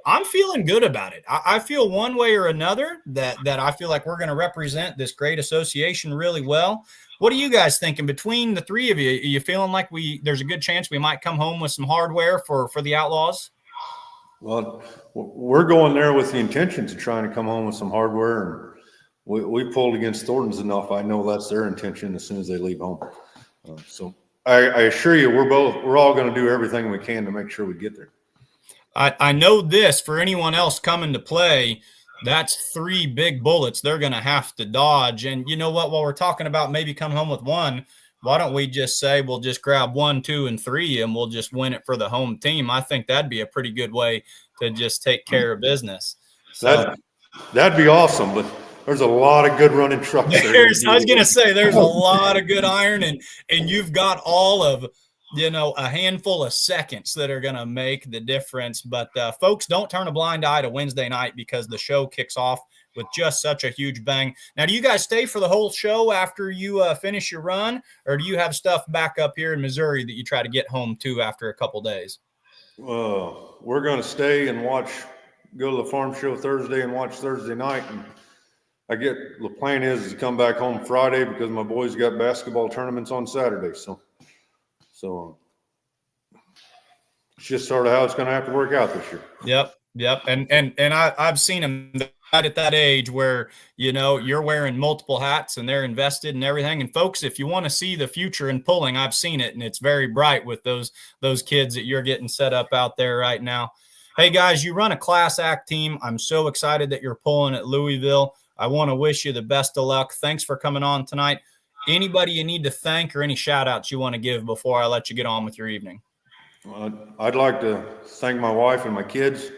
I'm feeling good about it. I feel one way or another that I feel like we're going to represent this great association really well. What are you guys thinking between the 3 of you? Are you feeling like there's a good chance we might come home with some hardware for the Outlaws? Well, we're going there with the intentions of trying to come home with some hardware, and we pulled against Thornton's enough. I know that's their intention as soon as they leave home. So I assure you, we're all going to do everything we can to make sure we get there. I know this, for anyone else coming to play, that's 3 big bullets they're going to have to dodge. And you know what? While we're talking about maybe coming home with one, why don't we just say we'll just grab 1, 2, and 3, and we'll just win it for the home team? I think that'd be a pretty good way to just take care of business. So that'd be awesome, but there's a lot of good running trucks there. I was going to say there's a lot of good iron, and you've got all of a handful of seconds that are going to make the difference. But folks, don't turn a blind eye to Wednesday night, because the show kicks off with just such a huge bang. Now, do you guys stay for the whole show after you finish your run, or do you have stuff back up here in Missouri that you try to get home to after a couple days? We're going to stay and go to the farm show Thursday and watch Thursday night. And the plan is to come back home Friday, because my boys got basketball tournaments on Saturday. So it's just sort of how it's going to have to work out this year. Yep. And I've seen them right at that age where, you're wearing multiple hats and they're invested in everything. And folks, if you want to see the future in pulling, I've seen it, and it's very bright with those kids that you're getting set up out there right now. Hey guys, you run a class act team. I'm so excited that you're pulling at Louisville. I want to wish you the best of luck. Thanks for coming on tonight. Anybody you need to thank, or any shout outs you want to give before I let you get on with your evening? I'd like to thank my wife and my kids.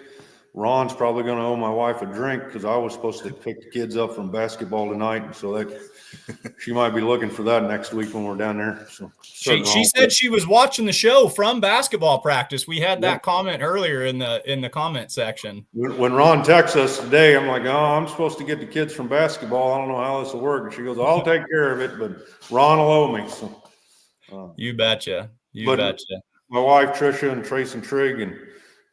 Ron's probably going to owe my wife a drink, because I was supposed to pick the kids up from basketball tonight. And so she might be looking for that next week when we're down there. So she said she was watching the show from basketball practice. We had that comment earlier in the comment section. When Ron texts us today, I'm like, I'm supposed to get the kids from basketball. I don't know how this will work. And she goes, I'll take care of it, but Ron will owe me. So you betcha. You betcha. My wife, Tricia, and Trace and Trigg,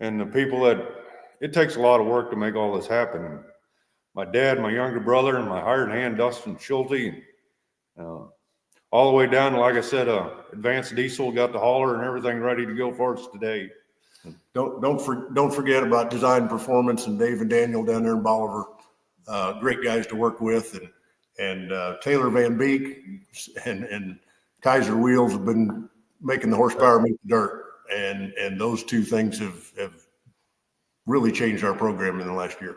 and the people that – it takes a lot of work to make all this happen. My dad, my younger brother, and my hired hand, Dustin Schulte, all the way down to, like I said, Advanced Diesel got the hauler and everything ready to go for us today. Don't forget about Design Performance and Dave and Daniel down there in Bolivar. Great guys to work with, and Taylor Van Beek and Kaiser Wheels have been making the horsepower meet the dirt. and those two things have really changed our program in the last year.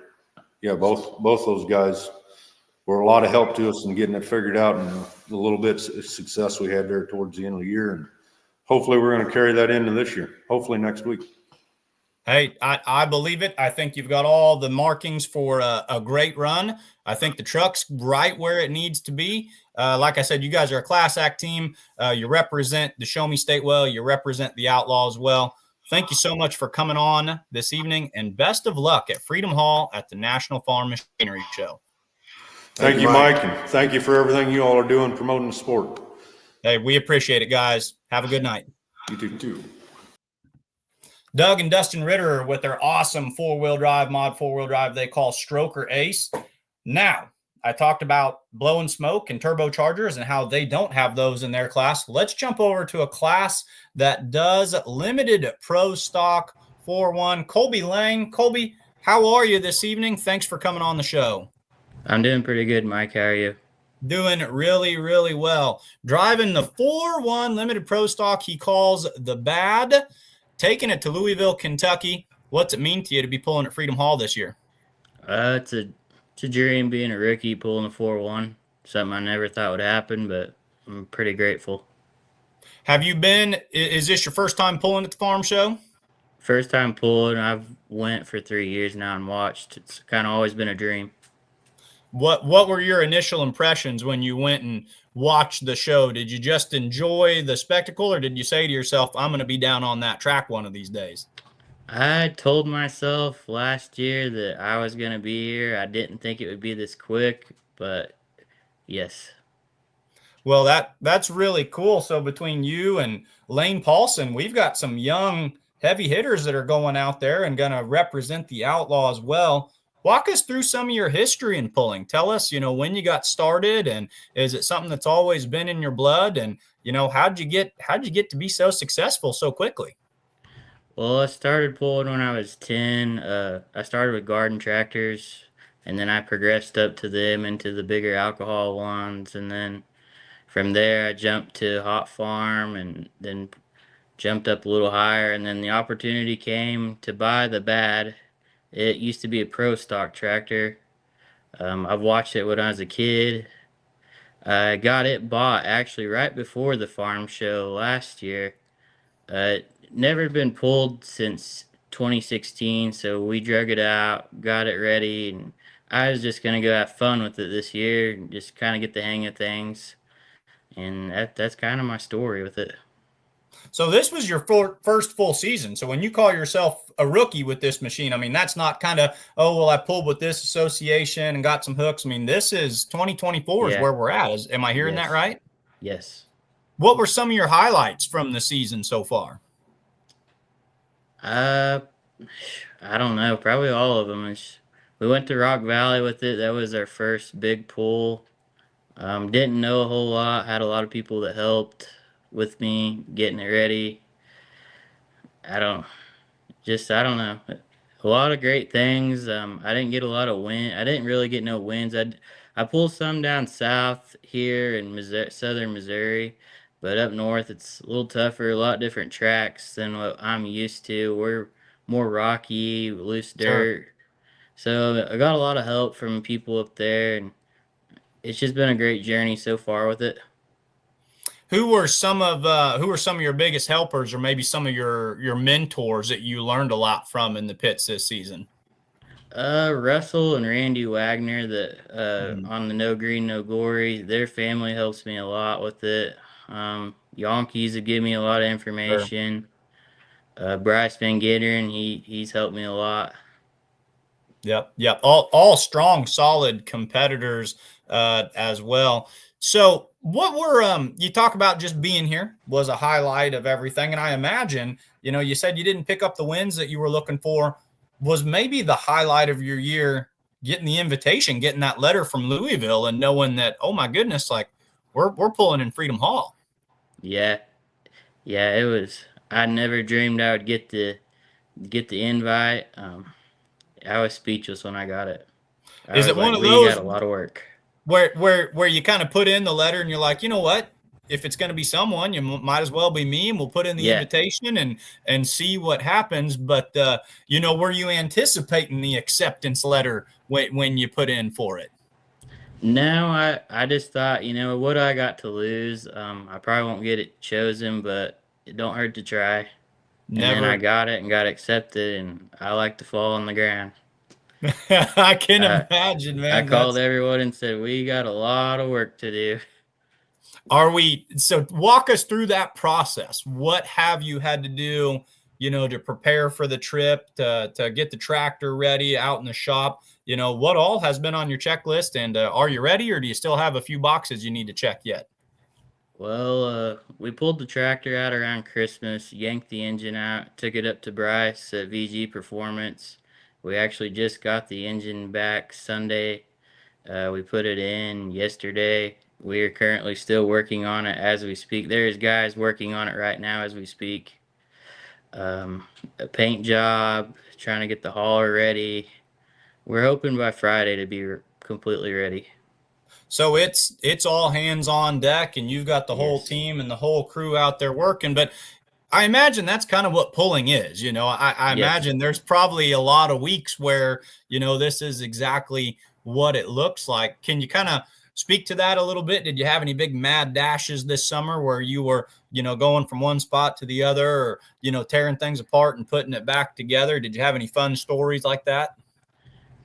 Yeah, both those guys were a lot of help to us in getting it figured out, and the little bit of success we had there towards the end of the year. And hopefully we're going to carry that into this year, hopefully next week. Hey, I believe it. I think you've got all the markings for a great run. I think the truck's right where it needs to be. Like I said, you guys are a class act team. You represent the Show Me State well. You represent the Outlaws well. Thank you so much for coming on this evening, and best of luck at Freedom Hall at the National Farm Machinery Show. Thank you, Mike, and thank you for everything you all are doing promoting the sport. Hey, we appreciate it, guys. Have a good night. You do too. Doug and Dustin Ritter with their awesome four-wheel drive they call Stroker Ace. Now, I talked about blowing smoke and turbochargers and how they don't have those in their class. Let's jump over to a class that does limited pro stock 4.1. Colby Lane. Colby, how are you this evening? Thanks for coming on the show. I'm doing pretty good, Mike. How are you? Doing really, really well. Driving the 4.1 limited pro stock he calls the Bad. Taking it to Louisville, Kentucky. What's it mean to you to be pulling at Freedom Hall this year? It's a dream being a rookie pulling a 4.1. Something I never thought would happen, but I'm pretty grateful. Have you been, is this your first time pulling at the farm show? First time pulling. I've went for 3 years now and watched. It's kind of always been a dream. What were your initial impressions when you went and watched the show? Did you just enjoy the spectacle, or did you say to yourself, I'm going to be down on that track one of these days? I told myself last year that I was going to be here. I didn't think it would be this quick, but yes. Well, that's really cool. So between you and Lane Paulson, we've got some young heavy hitters that are going out there and going to represent the Outlaw as well. Walk us through some of your history in pulling. Tell us, when you got started, and is it something that's always been in your blood? And, how'd you get to be so successful so quickly? Well, I started pulling when I was 10. I started with garden tractors, and then I progressed up to them into the bigger alcohol ones. And then from there, I jumped to hot farm and then jumped up a little higher. And then the opportunity came to buy the Bad. It used to be a pro stock tractor. I've watched it when I was a kid. I got it bought actually right before the farm show last year. Never been pulled since 2016, so we drug it out, got it ready, and I was just going to go have fun with it this year and just kind of get the hang of things. And that's kind of my story with it. So this was your first full season. So when you call yourself a rookie with this machine, I mean, that's not kind of, I pulled with this association and got some hooks. I mean, this is 2024 is where we're at. Am I hearing that right? Yes. What were some of your highlights from the season so far? I don't know. Probably all of them. We went to Rock Valley with it. That was our first big pull. Didn't know a whole lot. Had a lot of people that helped with me getting it ready. I don't know. A lot of great things. I didn't get a lot of win. I didn't really get no wins. I pulled some down south here in southern Missouri, but up north it's a little tougher. A lot different tracks than what I'm used to. We're more rocky, loose dirt. So I got a lot of help from people up there, and it's just been a great journey so far with it. Who were some of your biggest helpers, or maybe some of your mentors that you learned a lot from in the pits this season? Russell and Randy Wagner, that on the No Green No Glory, their family helps me a lot with it. Yankees have given me a lot of information. Sure. Bryce Van Gitteren, he's helped me a lot. Yep. All strong, solid competitors as well. So what were you talk about just being here was a highlight of everything. And I imagine, you said you didn't pick up the wins that you were looking for. Was maybe the highlight of your year getting the invitation, getting that letter from Louisville and knowing that, oh my goodness, like we're pulling in Freedom Hall. Yeah, it was. I never dreamed I would get the invite. I was speechless when I got it. Is it one of those? Had a lot of work. Where you kind of put in the letter and you're like, you know what? if it's going to be someone, you might as well be me, and we'll put in the invitation and see what happens. But were you anticipating the acceptance letter when you put in for it? No, I just thought, what do I got to lose? I probably won't get it chosen, but it don't hurt to try. And then I got it and got accepted, and I like to fall on the ground. I can imagine, man. I called everyone and said, we got a lot of work to do. So walk us through that process. What have you had to do, to prepare for the trip, to get the tractor ready out in the shop? What all has been on your checklist, and are you ready, or do you still have a few boxes you need to check yet? Well, we pulled the tractor out around Christmas, yanked the engine out, took it up to Bryce at VG Performance. We actually just got the engine back Sunday. We put it in yesterday. We are currently still working on it as we speak. There's guys working on it right now as we speak. A paint job, trying to get the hauler ready. We're hoping by Friday to be completely ready. So it's all hands on deck, and you've got the whole team and the whole crew out there working. But I imagine that's kind of what pulling is. I imagine there's probably a lot of weeks where, this is exactly what it looks like. Can you kind of speak to that a little bit? Did you have any big mad dashes this summer where you were, going from one spot to the other, or, tearing things apart and putting it back together? Did you have any fun stories like that?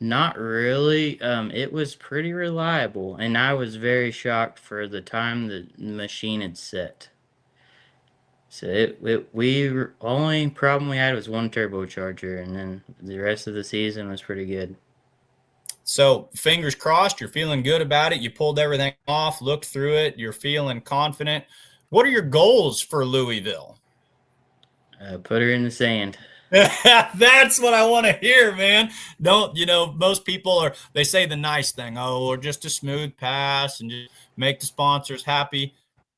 Not really. It was pretty reliable, and I was very shocked for the time the machine had set. So only problem we had was one turbocharger, and then the rest of the season was pretty good. So fingers crossed, you're feeling good about it. You pulled everything off, looked through it. You're feeling confident. What are your goals for Louisville? Put her in the sand. That's what I want to hear, man. Most people they say the nice thing, or just a smooth pass and just make the sponsors happy.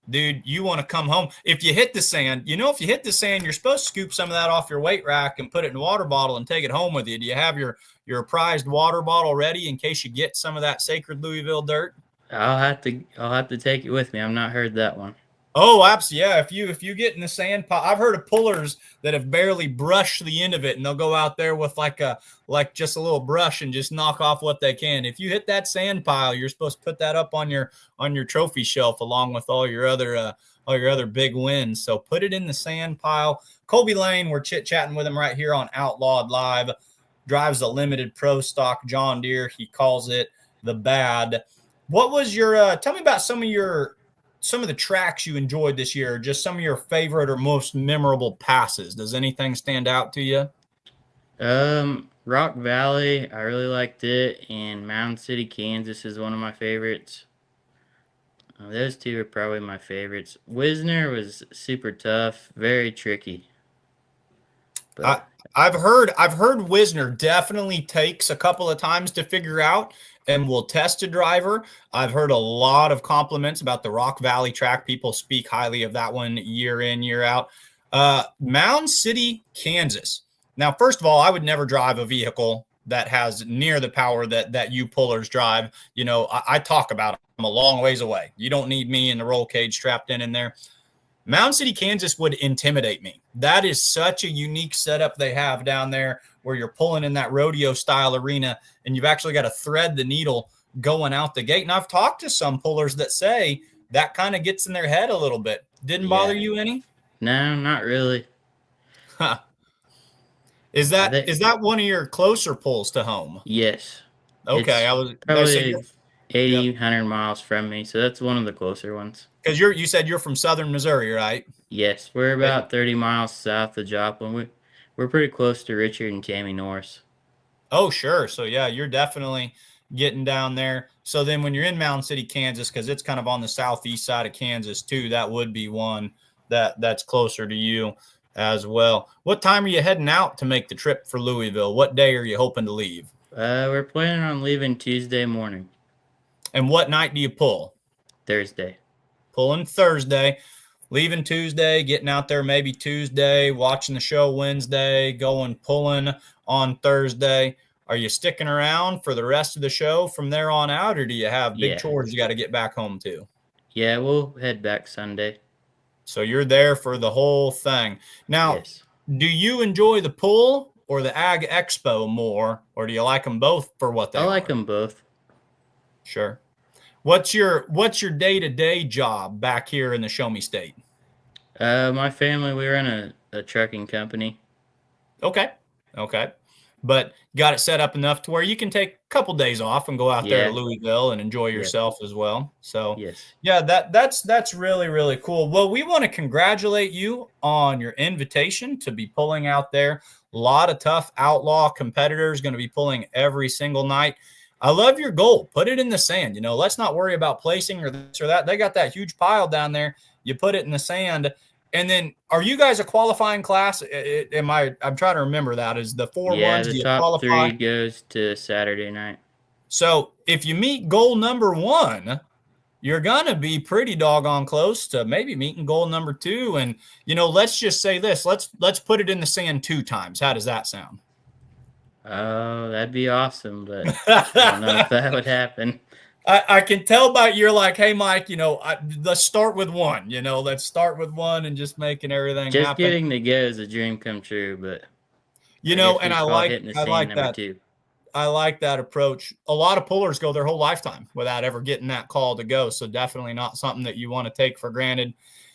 Dude, you want to come home. If you hit the sand, you're supposed to scoop some of that off your weight rack and put it in a water bottle and take it home with you. Do you have your prized water bottle ready in case you get some of that sacred Louisville dirt? I'll have to take it with me. I've not heard that one. Oh, absolutely. Yeah. If you get in the sand pile, I've heard of pullers that have barely brushed the end of it, and they'll go out there with like just a little brush and just knock off what they can. If you hit that sand pile, you're supposed to put that up on your trophy shelf along with all your other big wins. So put it in the sand pile. Colby Lane, we're chit-chatting with him right here on Outlawed Live. Drives a limited pro stock John Deere. He calls it the Bad. What was your tell me about some of the tracks you enjoyed this year, just some of your favorite or most memorable passes. Does anything stand out to you? Rock Valley, I really liked it, and Mound City, Kansas is one of my favorites. Those two are probably my favorites. Wisner was super tough, very tricky. But I've heard Wisner definitely takes a couple of times to figure out and will test a driver. I've heard a lot of compliments about the Rock Valley track. People speak highly of that one year in, year out. Mound City, Kansas. Now, first of all, I would never drive a vehicle that has near the power that you pullers drive. I talk about it. I'm a long ways away. You don't need me in the roll cage strapped in there. Mound City, Kansas would intimidate me. That is such a unique setup they have down there where you're pulling in that rodeo style arena and you've actually got to thread the needle going out the gate. And I've talked to some pullers that say that kind of gets in their head a little bit. Didn't bother you any? No, not really. Huh. Is that one of your closer pulls to home? Yes. Okay. I was probably 80, 100 miles from me. So that's one of the closer ones. Because you said you're from southern Missouri, right? Yes, we're about 30 miles south of Joplin. We're pretty close to Richard and Tammy Norris. Oh, sure. So, yeah, you're definitely getting down there. So then when you're in Mound City, Kansas, because it's kind of on the southeast side of Kansas too, that would be one that's closer to you as well. What time are you heading out to make the trip for Louisville? What day are you hoping to leave? We're planning on leaving Tuesday morning. And what night do you pull? Thursday. Pulling Thursday, leaving Tuesday, getting out there maybe Tuesday, watching the show Wednesday, going pulling on Thursday. Are you sticking around for the rest of the show from there on out, or do you have big chores you got to get back home to? Yeah, we'll head back Sunday. So you're there for the whole thing. Now, Yes. do you enjoy the pull or the Ag Expo more, or do you like them both for what I they like are? them both. Sure. What's your day-to-day job back here in the Show Me State? My family, we run a trucking company. Okay. Okay. But got it set up enough to where you can take a couple days off and go out there to Yeah. Louisville and enjoy Yep. yourself as well. So Yes. yeah, that's really, really cool. Well, we want to congratulate you on your invitation to be pulling out there. A lot of tough outlaw competitors going to be pulling every single night. I love your goal. Put it in the sand. Let's not worry about placing or this or that. They got that huge pile down there. You put it in the sand. And then, are you guys a qualifying class? I'm trying to remember that. Is the four Yeah, ones? the Do you top qualify? 3 goes to Saturday night. So if you meet goal number 1, you're gonna be pretty doggone close to maybe meeting goal number 2. And let's just say this. Let's put it in the sand 2 times. How does that sound? Oh, that'd be awesome, but I don't know if that would happen. I can tell by you're like, hey, Mike, let's start with 1. Let's start with 1 and just making everything Just happen. getting to go is a dream come true, but I guess we And just call it hitting the sand number that. 2. I like that approach. A lot of pullers go their whole lifetime without ever getting that call to go. So definitely not something that you want to take for granted.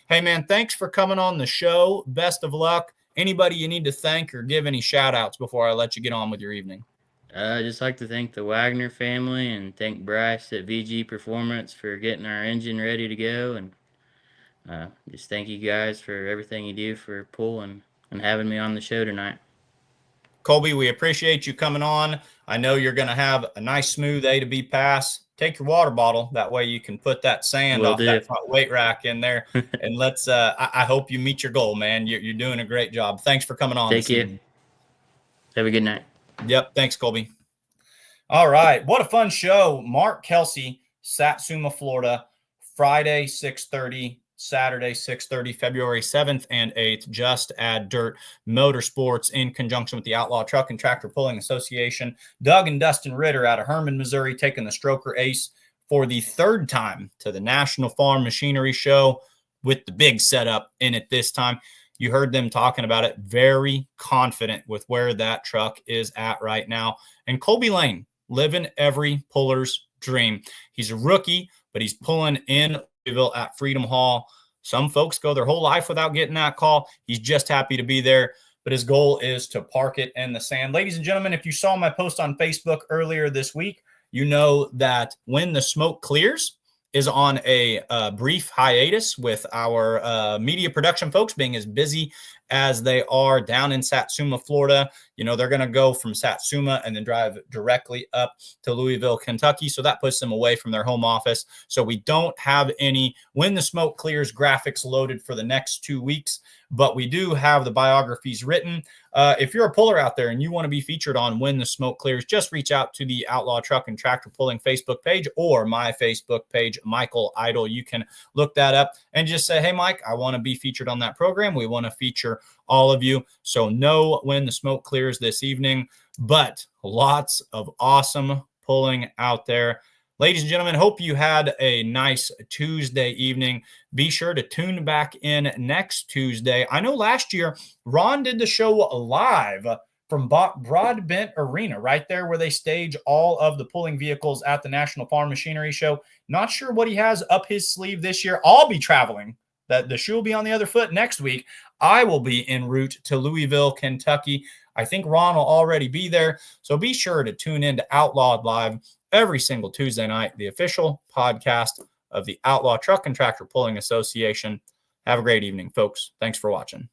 Hey, man, thanks for coming on the show. Best of luck. Anybody you need to thank or give any shout outs before I let you get on with your evening? I just like to thank the Wagner family and thank Bryce at VG Performance for getting our engine ready to go. And just thank you guys for everything you do for pulling and having me on the show tonight. Colby, we appreciate you coming on. I know you're going to have a nice, smooth A to B pass. Take your water bottle. That way you can put that sand Will off do. that front weight rack in there. And I hope you meet your goal, man. You're doing a great job. Thanks for coming on Thank this you. evening. Have a good night. Yep. Thanks, Colby. All right. What a fun show. Mark Kelsey, Satsuma, Florida, Friday, 6:30, Saturday, 6:30, February 7th and 8th. Just Add Dirt Motorsports in conjunction with the Outlaw Truck and Tractor Pulling Association. Doug and Dustin Ritter out of Herman, Missouri, taking the Stroker Ace for the 3rd time to the National Farm Machinery Show with the big setup in it this time. You heard them talking about it. Very confident with where that truck is at right now. And Colby Lane, living every puller's dream. He's a rookie, but he's pulling in Louisville at Freedom Hall. Some folks go their whole life without getting that call. He's just happy to be there, but his goal is to park it in the sand. Ladies and gentlemen, if you saw my post on Facebook earlier this week, you know that When the Smoke Clears is on a brief hiatus with our media production folks being as busy as they are down in Satsuma, Florida. They're going to go from Satsuma and then drive directly up to Louisville, Kentucky. So that puts them away from their home office. So we don't have any When the Smoke Clears graphics loaded for the next 2 weeks, but we do have the biographies written. If you're a puller out there and you want to be featured on When the Smoke Clears, just reach out to the Outlaw Truck and Tractor Pulling Facebook page or my Facebook page, Michael Idle. You can look that up and just say, hey, Mike, I want to be featured on that program. We want to feature all of you. So no When the Smoke Clears this evening, but lots of awesome pulling out there. Ladies and gentlemen, hope you had a nice Tuesday evening. Be sure to tune back in next Tuesday. I know last year Ron did the show live from Broadbent Arena, right there where they stage all of the pulling vehicles at the National Farm Machinery Show. Not sure what he has up his sleeve this year. I'll be traveling. The shoe will be on the other foot next week. I will be en route to Louisville, Kentucky. I think Ron will already be there. So be sure to tune in to Outlawed Live every single Tuesday night, the official podcast of the Outlaw Truck and Tractor Pulling Association. Have a great evening, folks. Thanks for watching.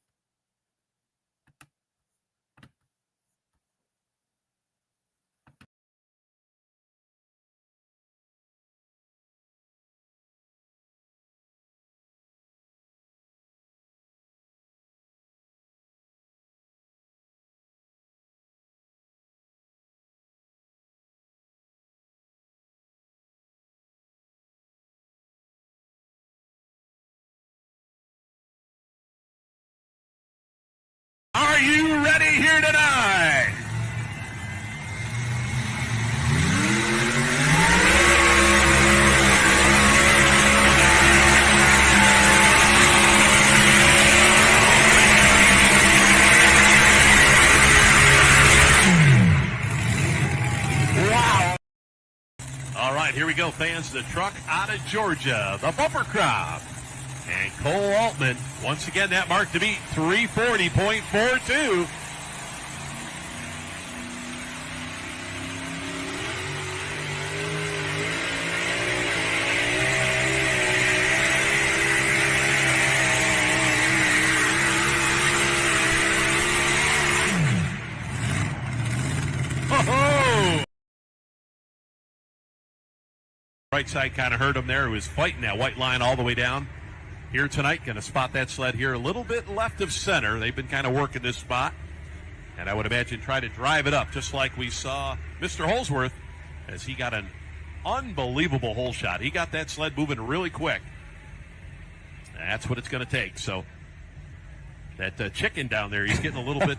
Here we go, fans. The truck out of Georgia, the bumper crop. And Cole Altman, once again, that mark to beat, 340.42. Right side kind of hurt him there. He was fighting that white line all the way down. Here tonight, going to spot that sled here a little bit left of center. They've been kind of working this spot. And I would imagine try to drive it up, just like we saw Mr. Holsworth as he got an unbelievable hole shot. He got that sled moving really quick. That's what it's going to take. So that chicken down there, he's getting a little bit...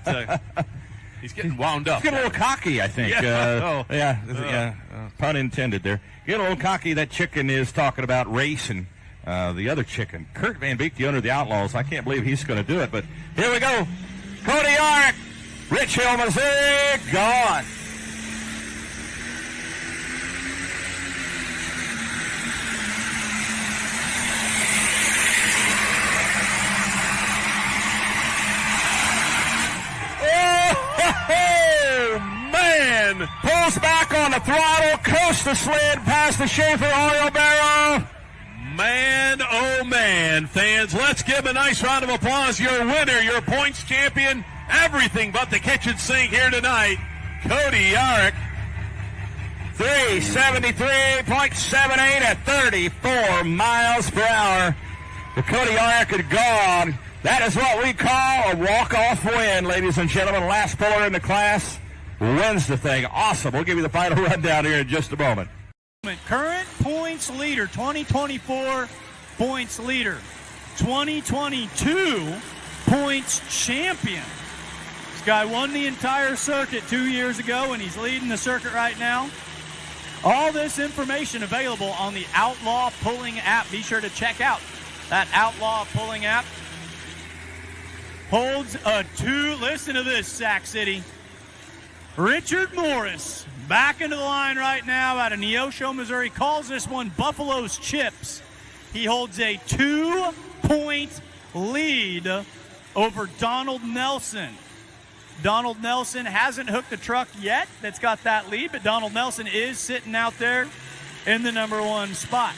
he's getting wound up. He's getting a little cocky, I think. Yeah. Pun intended there. Get a little cocky. That chicken is talking about race and the other chicken. Kurt Van Beek, the owner of the Outlaws. I can't believe he's going to do it, but here we go. Cody Yark, Rich Hill, Missouri, gone. Oh, man! Pulls back on the throttle, coasts the sled past the Schaefer oil barrel. Man, oh man, fans, let's give a nice round of applause. Your winner, your points champion, everything but the kitchen sink here tonight, Cody Yarrick. 373.78 at 34 miles per hour. The Cody Yarrick had gone. That is what we call a walk-off win, ladies and gentlemen. Last puller in the class wins the thing. Awesome. We'll give you the final rundown here in just a moment. Current points leader, 2024 points leader, 2022 points champion. This guy won the entire circuit 2 years ago, and he's leading the circuit right now. All this information available on the Outlaw Pulling app. Be sure to check out that Outlaw Pulling app. Holds a two. Listen to this, Sac City. Richard Morris back into the line right now out of Neosho, Missouri. Calls this one Buffalo's Chips. He holds a 2-point lead over Donald Nelson. Donald Nelson hasn't hooked the truck yet that's got that lead, but Donald Nelson is sitting out there in the number one spot.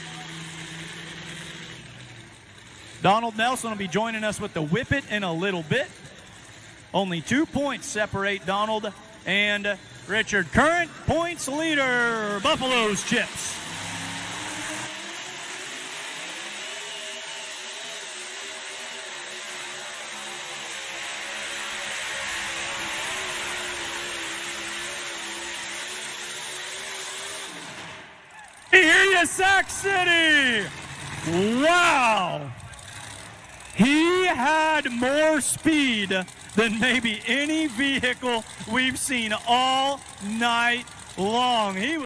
Donald Nelson will be joining us with the Whippet in a little bit. Only 2 points separate Donald and Richard. Current points leader, Buffalo's Chips. Hear you, Sac City! Wow! He had more speed than maybe any vehicle we've seen all night long. He was